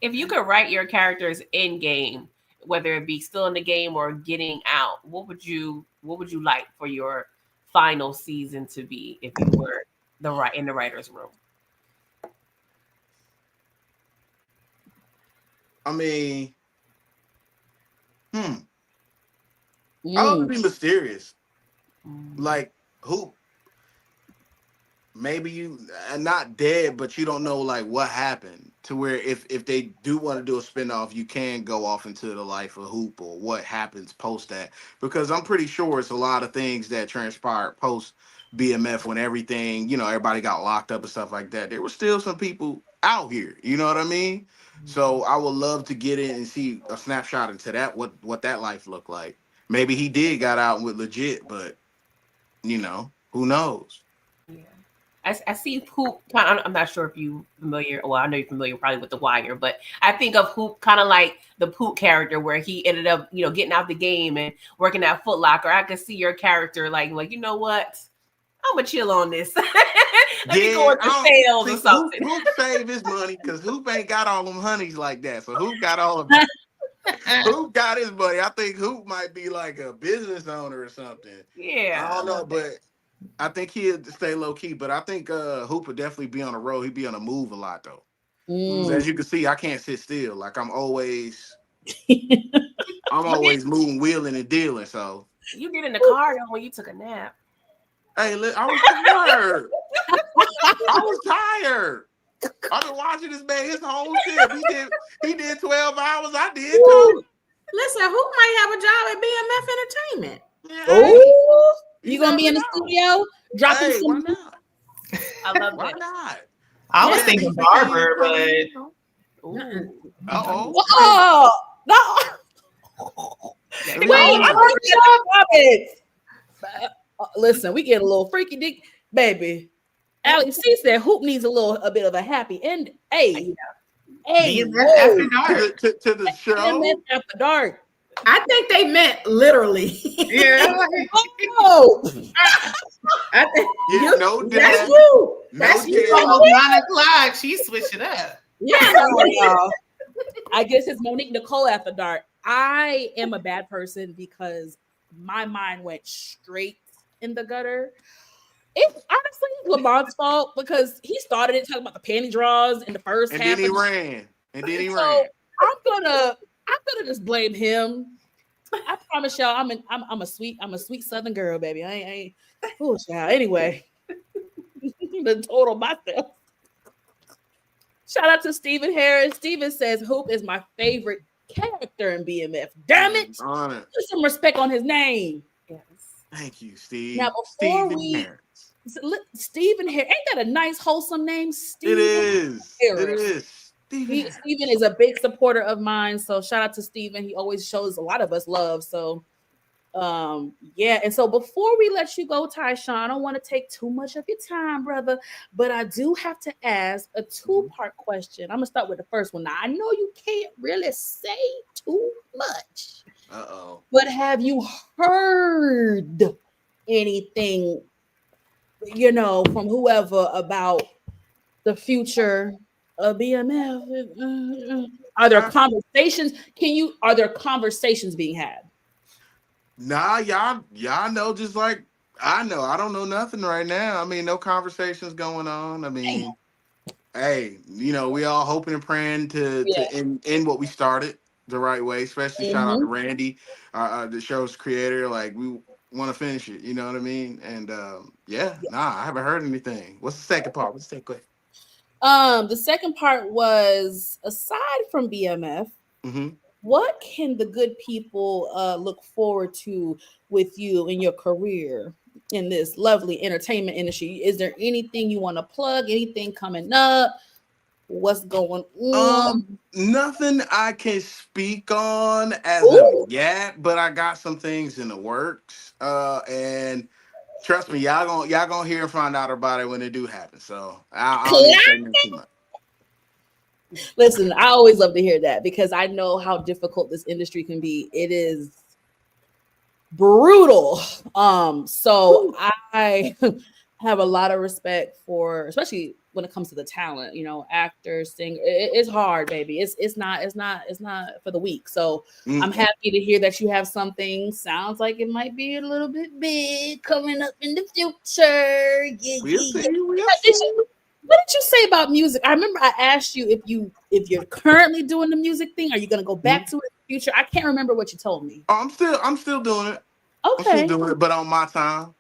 If you could write your characters in game, whether it be still in the game or getting out, what would you like for your final season to be if you were in the writer's room? I mean, I would be mysterious. Like, who? Maybe you not dead, but you don't know like what happened to where if they do want to do a spinoff, you can go off into the life of Hoop or what happens post that. Because I'm pretty sure it's a lot of things that transpired post BMF when everything, everybody got locked up and stuff like that. There were still some people out here, you know what I mean? So I would love to get in and see a snapshot into that, what that life looked like. Maybe he did got out with legit, but who knows? Yeah. I see Hoop. I'm not sure if you familiar. Well, I know you're familiar probably with The Wire, but I think of Hoop kind of like the Poop character, where he ended up, getting out the game and working at Foot Locker. I could see your character like you know what? I'm gonna chill on this. Let me go into sales or something. Hoop save his money because Hoop ain't got all them honeys like that. So Hoop got all of them. Hoop got his money. I think Hoop might be like a business owner or something. Yeah, I don't know, but I think he'd stay low key. But I think Hoop would definitely be on the road. He'd be on the move a lot though. As you can see, I can't sit still. Like I'm always moving, wheeling, and dealing. So you get in the car though when you took a nap. Hey, I was tired. I was tired. I've been watching this man his whole shift. He did 12 hours. I did too. Listen, who might have a job at BMF Entertainment? Oh, you gonna be in the studio dropping some? Why not? I love Why that. not? I was thinking barber, but Oh no! Wait, listen, we get a little freaky dick, baby. Alex C said Hoop needs a bit of a happy end. Hey, after dark. To the show. BMF after dark. I think they meant literally. Yeah. Oh, I think Yeah, no that's dad. you. No That's dad. you. Almost 9 o'clock. She switched it up. Yeah, sorry, y'all. I guess it's Monique Nicole after dark. I am a bad person because my mind went straight in the gutter. It's honestly Lamar's fault because he started it talking about the panty draws in the first And half. then he ran. And then he So ran. I'm gonna just blame him. I promise y'all, I'm a sweet Southern girl, baby. I ain't oh child. Anyway, the total myself. Shout out to Stephen Harris. Stephen says Hoop is my favorite character in BMF. Damn it. Honor. Put some respect on his name. Yes. Thank you, Steve. Now, before Stephen we Harris. Stephen Harris, ain't that a nice, wholesome name? Stephen It is. Harris. It is. Stephen is a big supporter of mine. So shout out to Stephen. He always shows a lot of us love. So yeah, and so before we let you go, Tyshon, I don't want to take too much of your time, brother, but I do have to ask a two-part question. I'm gonna start with the first one. Now I know you can't really say too much, but have you heard anything, from whoever about the future of BMF? Are there conversations? Are there conversations being had? Nah, y'all know just like I know. I don't know nothing right now. I mean, no conversations going on. I mean, hey, we all hoping and praying to end what we started the right way. Especially shout out to Randy, the show's creator. Like we want to finish it. You know what I mean? And I haven't heard anything. What's the second part? What's the second question? The second part was, aside from BMF, what can the good people look forward to with you in your career in this lovely entertainment industry? Is there anything you want to plug? Anything coming up? What's going on? Nothing I can speak on as of yet, but I got some things in the works. And trust me, y'all gonna hear and find out about it when it do happen. So I don't need to say nothing too much. Listen, I always love to hear that because I know how difficult this industry can be. It is brutal. So I have a lot of respect for, especially when it comes to the talent, actors, singers. It's hard, baby. It's not for the weak. So I'm happy to hear that you have something. Sounds like it might be a little bit big coming up in the future. We'll see. What did you say about music? I remember I asked you if you're currently doing the music thing. Are you going to go back to it in the future? I can't remember what you told me. Oh, I'm still doing it. Okay. I'm still doing it, but on my time.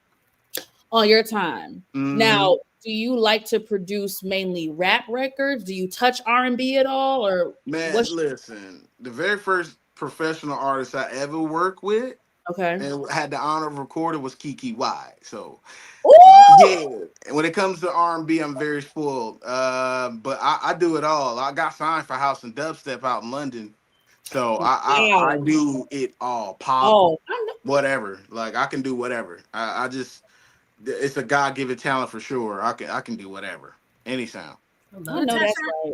On your time. Now, do you like to produce mainly rap records? Do you touch R&B at all? Or listen, the very first professional artist I ever worked with, and had the honor of recording, was Kiki Y. So. Yeah, and when it comes to R&B, I'm very spoiled. But I do it all. I got signed for house and dubstep out in London, so I do it all. Pop, whatever. Like I can do whatever. I just it's a God-given talent for sure. I can do whatever, any sound. I know that's right.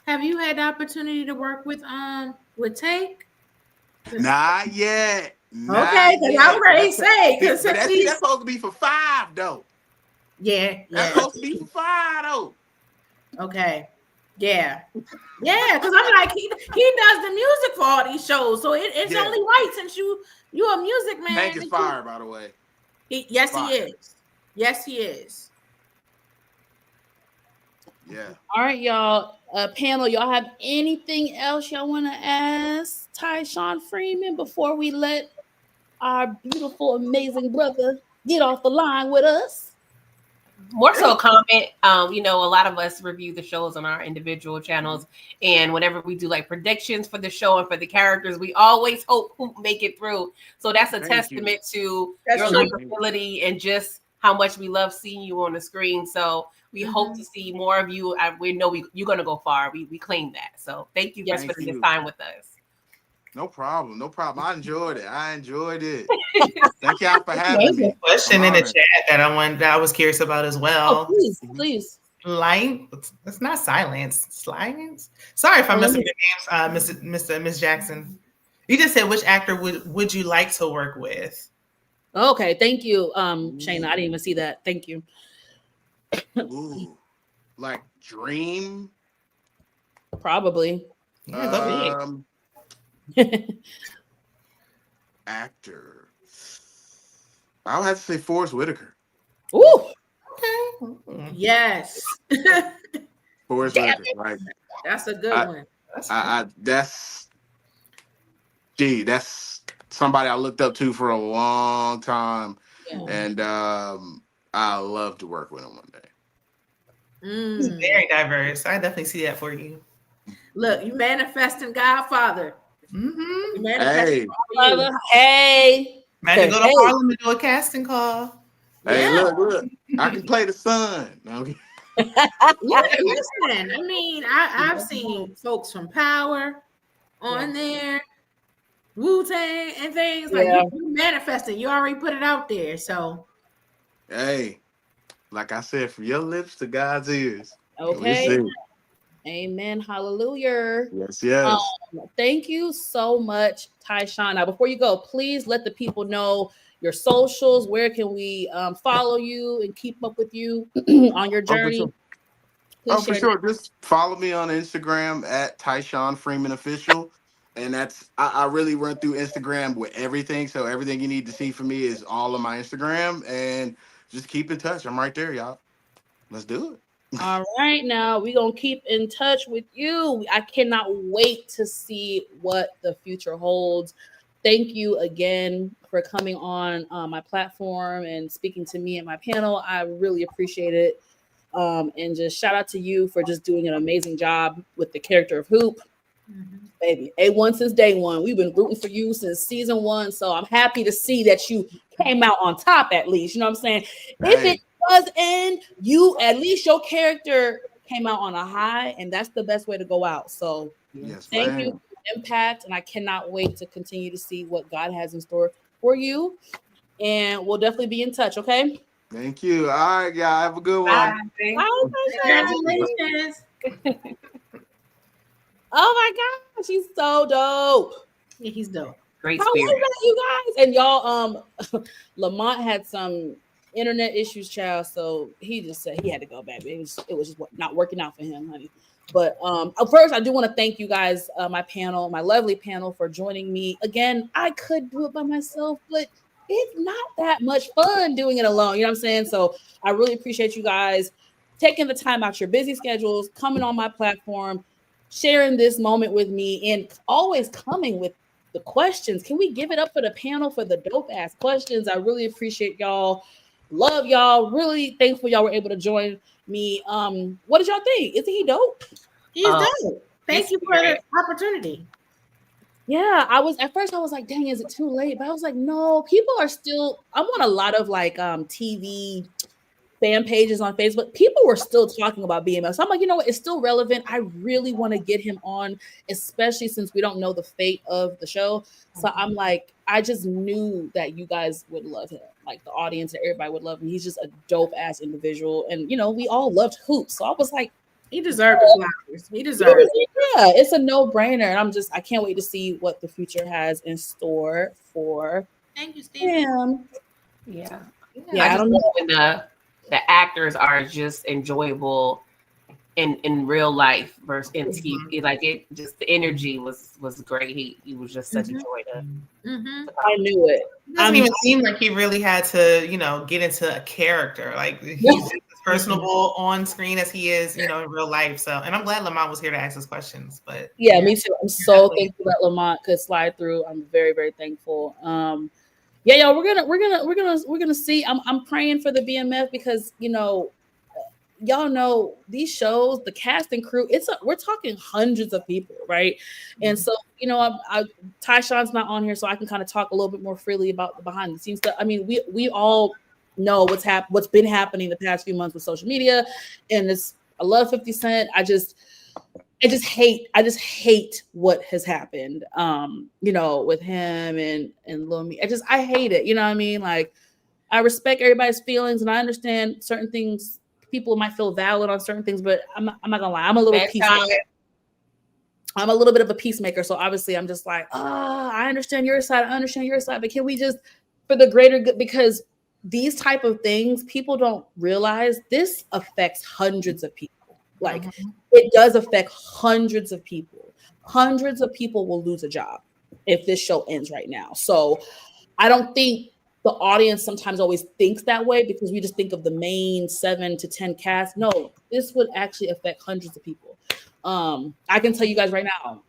Have you had the opportunity to work with Take? Not yet. Okay, because I'm ready to say, because that's supposed to be for 5 though. Yeah, that's supposed to be for 5 though. Okay, yeah, because I'm like he does the music for all these shows, so it's only right since you a music man. Tank is fire, by the way. Yes, he is. Yeah. All right, y'all. Panel, y'all have anything else y'all want to ask Tyshon Freeman before we let our beautiful, amazing brother get off the line with us? More so a comment. A lot of us review the shows on our individual channels, and whenever we do like predictions for the show and for the characters, we always hope who make it through. So that's a testament to your likability and just how much we love seeing you on the screen. So we hope to see more of you. We know you're going to go far. We claim that. So thank you for spending this time with us. No problem. I enjoyed it. Thank y'all for having me. A question in the chat that I was curious about as well. Oh, please. It's not silence. Silence. Sorry if I'm messing with your names, Miss Jackson. You just said which actor would you like to work with? Okay, thank you, Shayna. I didn't even see that. Thank you. Ooh, like Dream. Probably. Yeah, go big. Actor. I would have to say Forrest Whitaker. Ooh. Okay. Yes. Forrest Whitaker. Like That's a good one. that's somebody I looked up to for a long time, and I love to work with him one day. He's very diverse. I definitely see that for you. Look, you manifesting Godfather. Mm-hmm. You manifesting Father, hey. Might have to go to Harlem to do a casting call. Hey, look, I can play the son. Okay. Listen, I mean, I've seen folks from Power on there, Wu-Tang and things like you manifesting. You already put it out there, so Hey, like I said, from your lips to God's ears. Okay. Amen. Hallelujah. Yes. Thank you so much, Tyshon. Now, before you go, please let the people know your socials. Where can we follow you and keep up with you on your journey? For sure. Just follow me on Instagram at Tyshon Freeman Official. And that's I really run through Instagram with everything. So everything you need to see from me is all on my Instagram. And just keep in touch. I'm right there, y'all. Let's do it. All right, now we're gonna keep in touch with you. I cannot wait to see what the future holds. Thank you again for coming on my platform and speaking to me and my panel. I really appreciate it. And just shout out to you for just doing an amazing job with the character of Hoop. Baby, A1 since day one. We've been rooting for you since season 1. So I'm happy to see that you came out on top at least. You know what I'm saying? If it does end, you at least your character came out on a high, and that's the best way to go out. So thank you for the impact, and I cannot wait to continue to see what God has in store for you. And we'll definitely be in touch, okay? Thank you. All right, y'all. Have a good one. Bye. Congratulations. Oh my gosh, he's so dope. Yeah, he's dope. Great How spirit. was that, you guys? And y'all, Lamar had some internet issues, child. So he just said he had to go back. It was just not working out for him, honey. But first, I do want to thank you guys, my lovely panel, for joining me again. I could do it by myself, but it's not that much fun doing it alone. You know what I'm saying? So I really appreciate you guys taking the time out your busy schedules, coming on my platform, sharing this moment with me, and always coming with the questions. Can we give it up for the panel for the dope ass questions? I really appreciate y'all. Love y'all. Really thankful y'all were able to join me. What did y'all think? Isn't he dope? He's dope. Thank you for the opportunity. Yeah, at first I was like, dang, is it too late? But I was like, no, people are still, I'm on a lot of like TV fan pages on Facebook. People were still talking about BMF. So I'm like, you know what? It's still relevant. I really want to get him on, especially since we don't know the fate of the show. So I'm like, I just knew that you guys would love him. Like the audience and everybody would love him. He's just a dope ass individual. And, you know, we all loved Hoops. So I was like, he deserved the flowers. He deserved it. Yeah, it's a no-brainer. And I can't wait to see what the future has in store for Thank you, Steve. him. Yeah. I don't know. When the actors are just enjoyable in real life versus in TV. Like it just the energy was great. He was just such a joy to I knew it. It doesn't even seem like he really had to, get into a character. Like he's just as personable on screen as he is, in real life. So, and I'm glad Lamar was here to ask us questions. But yeah, me too. I'm so thankful that Lamont could slide through. I'm very, very thankful. Yeah, y'all, we're gonna see. I'm praying for the BMF because y'all know these shows, the cast and crew. We're talking hundreds of people, right? And so Tyshon's not on here, so I can kind of talk a little bit more freely about the behind the scenes stuff. I mean, we all know what's been happening the past few months with social media, and I love 50 Cent. I just hate what has happened, with him and Lil Me. I hate it. You know what I mean? Like, I respect everybody's feelings, and I understand certain things. People might feel valid on certain things, but I'm not gonna lie. I'm a little piece. I'm a little bit of a peacemaker. So obviously I'm just like, I understand your side. I understand your side. But can we just, for the greater good, because these type of things, people don't realize this affects hundreds of people. Like it does affect hundreds of people. Hundreds of people will lose a job if this show ends right now. So I don't think the audience sometimes always thinks that way because we just think of the main 7 to 10 cast. No, this would actually affect hundreds of people. I can tell you guys right now,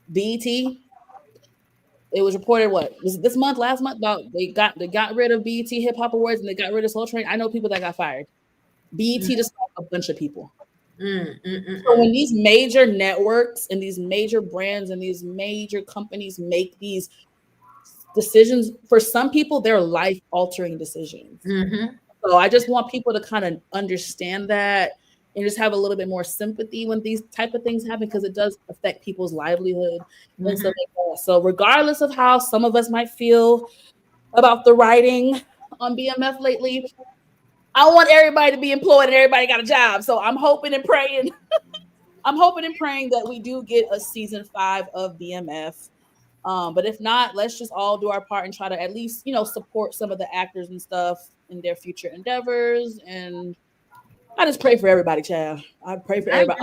BET, it was reported was it this month, last month, about they got rid of BET Hip Hop Awards and they got rid of Soul Train. I know people that got fired. BET just got a bunch of people. So when these major networks and these major brands and these major companies make these decisions, for some people, they're life-altering decisions. So I just want people to kind of understand that and just have a little bit more sympathy when these type of things happen, because it does affect people's livelihood and stuff like that. So regardless of how some of us might feel about the writing on BMF lately, I want everybody to be employed and everybody got a job. So I'm hoping and praying. I'm hoping and praying that we do get a season 5 of BMF. But if not, let's just all do our part and try to at least, support some of the actors and stuff in their future endeavors. And I just pray for everybody, child. I pray for everybody.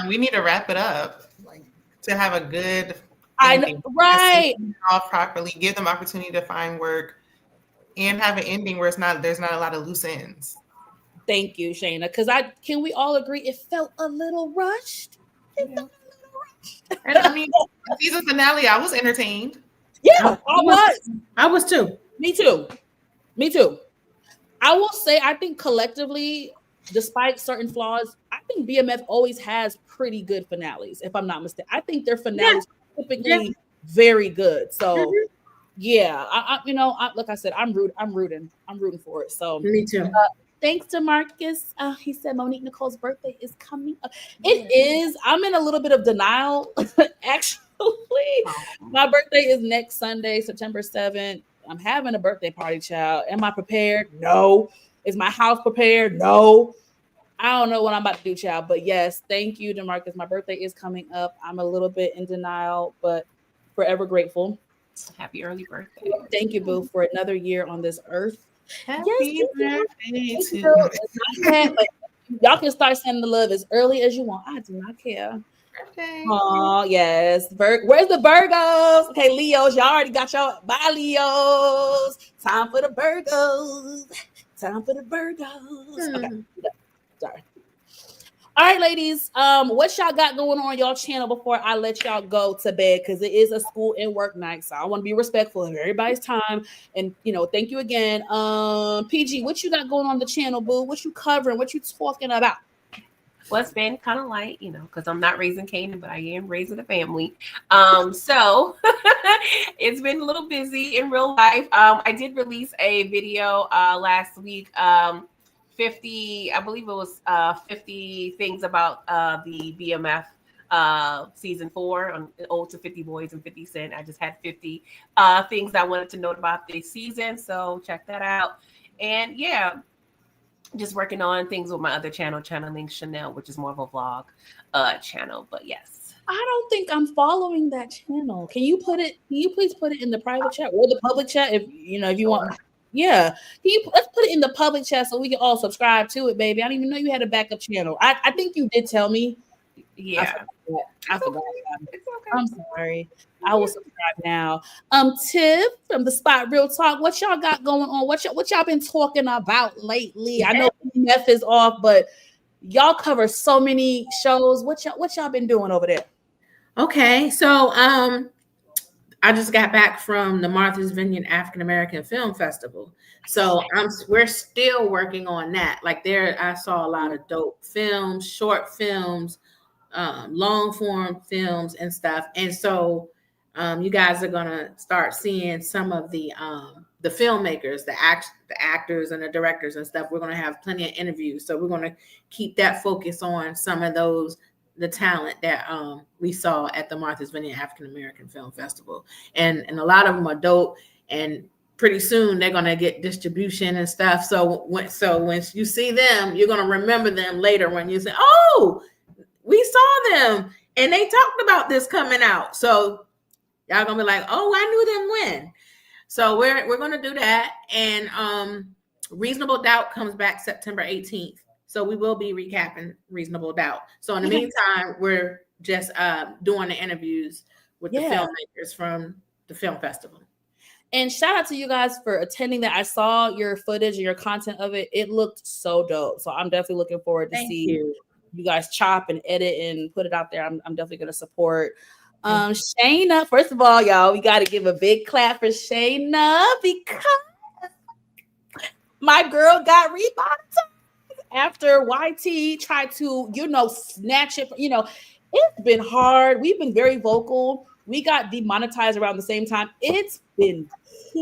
We need to wrap it up, like to have a good. I know, right? Off properly, give them opportunity to find work, and have an ending where there's not a lot of loose ends. Thank you, Shayna. Because can we all agree it felt a little rushed? And I mean, season finale, I was entertained. Yeah, I was too. Me too. I will say, I think collectively, despite certain flaws, I think BMF always has pretty good finales, if I'm not mistaken. I think their finales are typically very good. So yeah, like I said, I'm rooting for it. So me too. Thanks to Marcus. He said Monique Nicole's birthday is coming up. It is. I'm in a little bit of denial, actually. My birthday is next Sunday, September 7th. I'm having a birthday party, child. Am I prepared? No. Is my house prepared? No. I don't know what I'm about to do, child. But yes, thank you, DeMarcus. My birthday is coming up. I'm a little bit in denial, but forever grateful. Happy early birthday. Thank you, Boo, for another year on this earth. Happy birthday to you. Y'all can start sending the love as early as you want. I do not care. Oh yes. Where's the Virgos? Okay, Leos, y'all already got your bye, Leos. Time for the Virgos. Okay. Sorry. All right, ladies. What y'all got going on y'all channel before I let y'all go to bed? Because it is a school and work night, so I want to be respectful of everybody's time. And thank you again. PG, what you got going on the channel, boo? What you covering? What you talking about? Well, it's been kind of light, because I'm not raising Canaan, but I am raising a family. So it's been a little busy in real life. I did release a video last week. 50, I believe it was 50 things about the BMF season 4 on Ode to 50 Boys and 50 Cent. I just had 50 things I wanted to know about this season. So check that out. And yeah, just working on things with my other channel, Channeling Chanel, which is more of a vlog channel. But yes. I don't think I'm following that channel. Can you please put it in the private chat or the public chat if you want? Yeah. Let's put it in the public chat so we can all subscribe to it, baby. I didn't even know you had a backup channel. I think you did tell me. Yeah. I forgot. It's okay. I'm sorry. I will subscribe now. Tiff from the Spot Real Talk. What y'all got going on? What y'all been talking about lately? I know BMF is off, but y'all cover so many shows. What y'all been doing over there? Okay, so I just got back from the Martha's Vineyard African American Film Festival. So we're still working on that. Like I saw a lot of dope films, short films, long form films and stuff. And so you guys are gonna start seeing some of the filmmakers, the actors and the directors and stuff. We're gonna have plenty of interviews. So we're gonna keep that focus on some of the talent that we saw at the Martha's Vineyard African American Film Festival. And a lot of them are dope, and pretty soon they're gonna get distribution and stuff. So when you see them, you're gonna remember them later when you say, oh, we saw them And they talked about this coming out. So y'all gonna be like, oh, I knew them when. So we're gonna do that. And Reasonable Doubt comes back September 18th. So we will be recapping Reasonable Doubt. So in the meantime, we're just doing the interviews with the filmmakers from the film festival. And shout out to you guys for attending that. I saw your footage and your content of it. It looked so dope. So I'm definitely looking forward to see you guys chop and edit and put it out there. I'm definitely going to support. Shayna, first of all, y'all, we got to give a big clap for Shayna because my girl got remonetized after YT tried to, snatch it. It's been hard. We've been very vocal. We got demonetized around the same time. It's been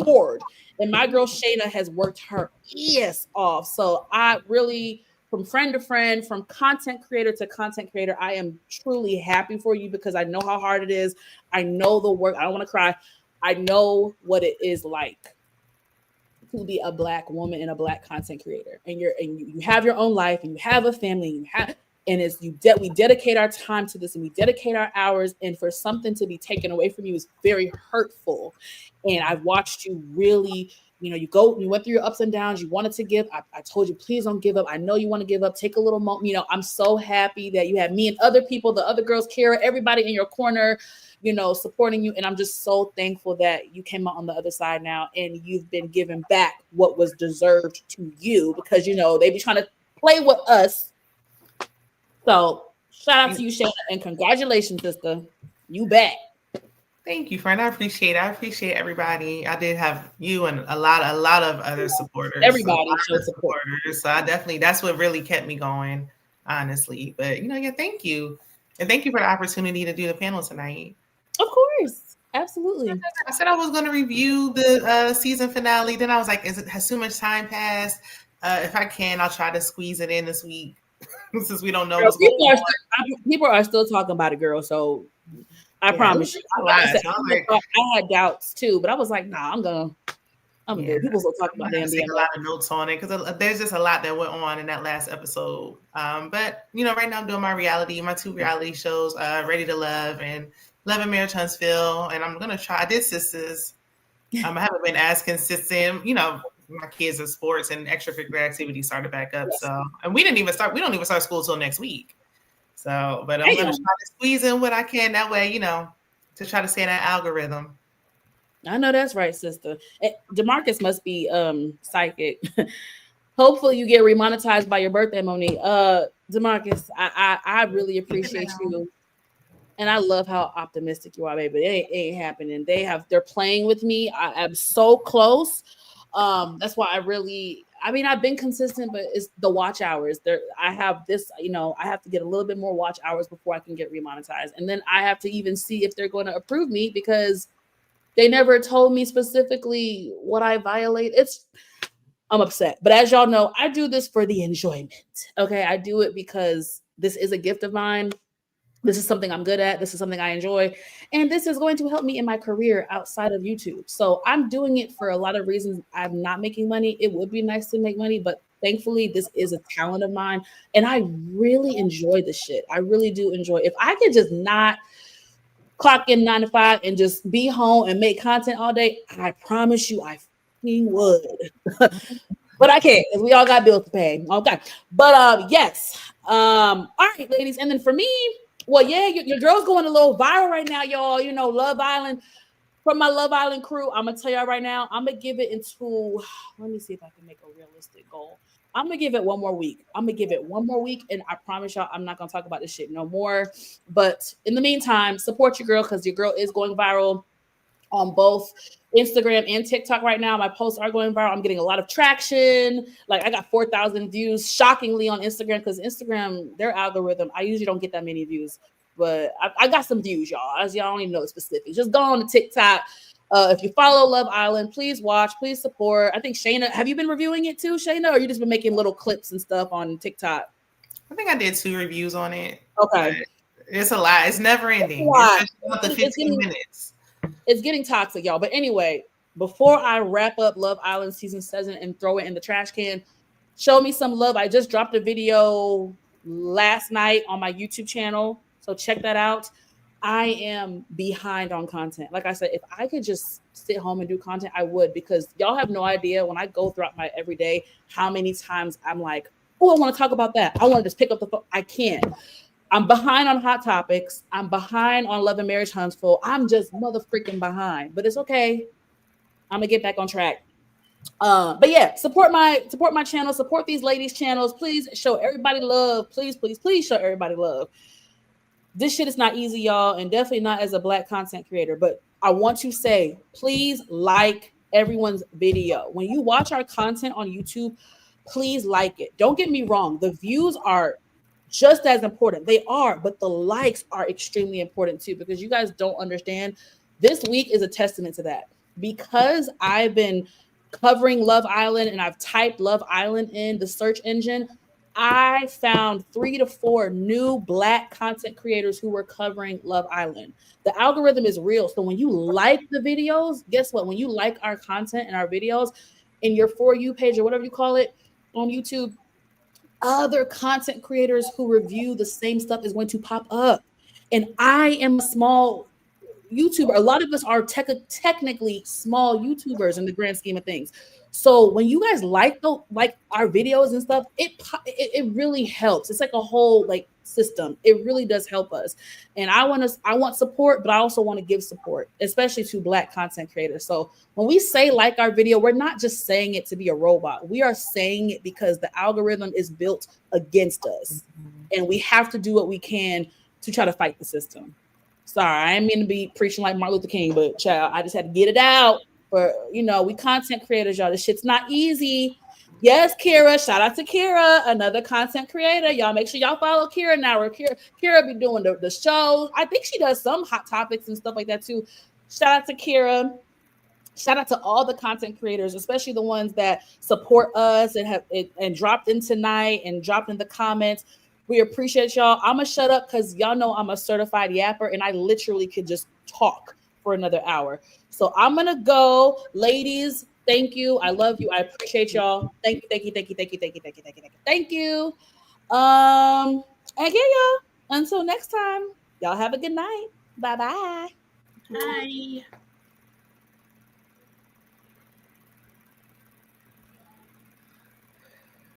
hard. And my girl Shayna has worked her ass off. So I really, from friend to friend, from content creator to content creator, I am truly happy for you because I know how hard it is. I know the work. I don't want to cry. I know what it is like to be a Black woman and a Black content creator. And you have your own life and you have a family. We dedicate our time to this and we dedicate our hours, and for something to be taken away from you is very hurtful. And I've watched you really, you went through your ups and downs. You wanted to give. I told you, please don't give up. I know you want to give up. Take a little moment. I'm so happy that you have me and other people, the other girls, Kara, everybody in your corner, supporting you. And I'm just so thankful that you came out on the other side now and you've been given back what was deserved to you because, they be trying to play with us. So shout out to you, Shayna, and congratulations, sister. You back. Thank you, friend. I appreciate everybody. I did have you and a lot of other supporters. Everybody showed support. So that's what really kept me going, honestly. But thank you. And thank you for the opportunity to do the panel tonight. Of course. Absolutely. I said I was going to review the season finale. Then I was like, has too much time passed? If I can, I'll try to squeeze it in this week. Since we don't know what's going on. People are still talking about it, girl. So I promise you. I had doubts too, but I was like, nah, I'm good. People still talking about damn. Take a lot of notes on it because there's just a lot that went on in that last episode. But right now I'm doing my 2 reality shows, Ready to Love and Love and Marriage Huntsville, and I'm gonna try. I did Sisters. I haven't been as consistent. My kids in sports and extracurricular activities started back up. So, and we don't even start school till next week. So, but I'm going to try to squeeze in what I can that way, to try to stay in that algorithm. I know that's right, sister. DeMarcus must be psychic. Hopefully you get remonetized by your birthday, Monique. DeMarcus, I really appreciate you. And I love how optimistic you are, baby. It ain't happening. They're playing with me. I'm so close. That's why I've been consistent, but it's the watch hours there. I have this, I have to get a little bit more watch hours before I can get remonetized. And then I have to even see if they're going to approve me because they never told me specifically what I violate. I'm upset. But as y'all know, I do this for the enjoyment. Okay. I do it because this is a gift of mine. This is something I'm good at. This is something I enjoy. And this is going to help me in my career outside of YouTube. So I'm doing it for a lot of reasons. I'm not making money. It would be nice to make money, but thankfully this is a talent of mine. And I really enjoy this shit. I really do enjoy it. If I could just not clock in 9 to 5 and just be home and make content all day, I promise you I would. But I can't because we all got bills to pay. Okay. But yes. All right, ladies. And then for me, well, yeah, your girl's going a little viral right now, y'all. Love Island. From my Love Island crew, I'm going to tell y'all right now, I'm going to give it let me see if I can make a realistic goal. I'm going to give it one more week. And I promise y'all, I'm not going to talk about this shit no more. But in the meantime, support your girl because your girl is going viral on both Instagram and TikTok right now. My posts are going viral. I'm getting a lot of traction. Like I got 4,000 views shockingly on Instagram because Instagram, their algorithm, I usually don't get that many views, but I got some views, y'all. As y'all don't even know the specifics. Just go on to TikTok. If you follow Love Island, please watch, please support. I think Shayna, have you been reviewing it too, Shayna? Or you just been making little clips and stuff on TikTok? I think I did 2 reviews on it. Okay. It's a lot. It's never ending. It's about the 15 minutes. It's getting toxic, y'all. But anyway, before I wrap up Love Island season 7 and throw it in the trash can, show me some love. I just dropped a video last night on my YouTube channel. So check that out. I am behind on content. Like I said, if I could just sit home and do content, I would, because y'all have no idea when I go throughout my everyday how many times I'm like, oh, I want to talk about that. I want to just pick up the phone. I can't. I'm behind on Hot Topics. I'm behind on Love and Marriage Huntsville. I'm just mother freaking behind, but it's okay. I'm gonna get back on track. But yeah, support my channel, support these ladies' channels. Please show everybody love. Please show everybody love. This shit is not easy, y'all, and definitely not as a Black content creator. But I want to say, please like everyone's video. When you watch our content on YouTube, please like it. Don't get me wrong, the views are just as important. They are, but the likes are extremely important too, because you guys don't understand. This week is a testament to that. Because I've been covering Love Island and I've typed Love Island in the search engine, I found 3 to 4 new Black content creators who were covering Love Island. The algorithm is real. So when you like the videos, guess what? When you like our content and our videos in your For You page or whatever you call it on YouTube, other content creators who review the same stuff is going to pop up. And I am a small YouTuber. A lot of us are technically small YouTubers in the grand scheme of things. So when you guys like our videos and stuff, it really helps. It's like a whole like system. It really does help us. And I want support, but I also want to give support, especially to Black content creators. So when we say like our video, we're not just saying it to be a robot. We are saying it because the algorithm is built against us, and we have to do what we can to try to fight the system. Sorry, I ain't mean to be preaching like Martin Luther King, but child, I just had to get it out. For we content creators, y'all. This shit's not easy. Yes, Kira. Shout out to Kira, another content creator. Y'all make sure y'all follow Kira now. Kira be doing the shows. I think she does some Hot Topics and stuff like that too. Shout out to Kira. Shout out to all the content creators, especially the ones that support us and have and dropped in tonight and dropped in the comments. We appreciate y'all. I'm gonna shut up because y'all know I'm a certified yapper and I literally could just talk for another hour. So I'm gonna go, ladies. Thank you. I love you. I appreciate y'all. Thank you. Thank you. Thank you. Thank you. Thank you. Thank you. Thank you. Thank you. Thank you. And yeah, y'all. Until next time, y'all have a good night. Bye bye. Hi.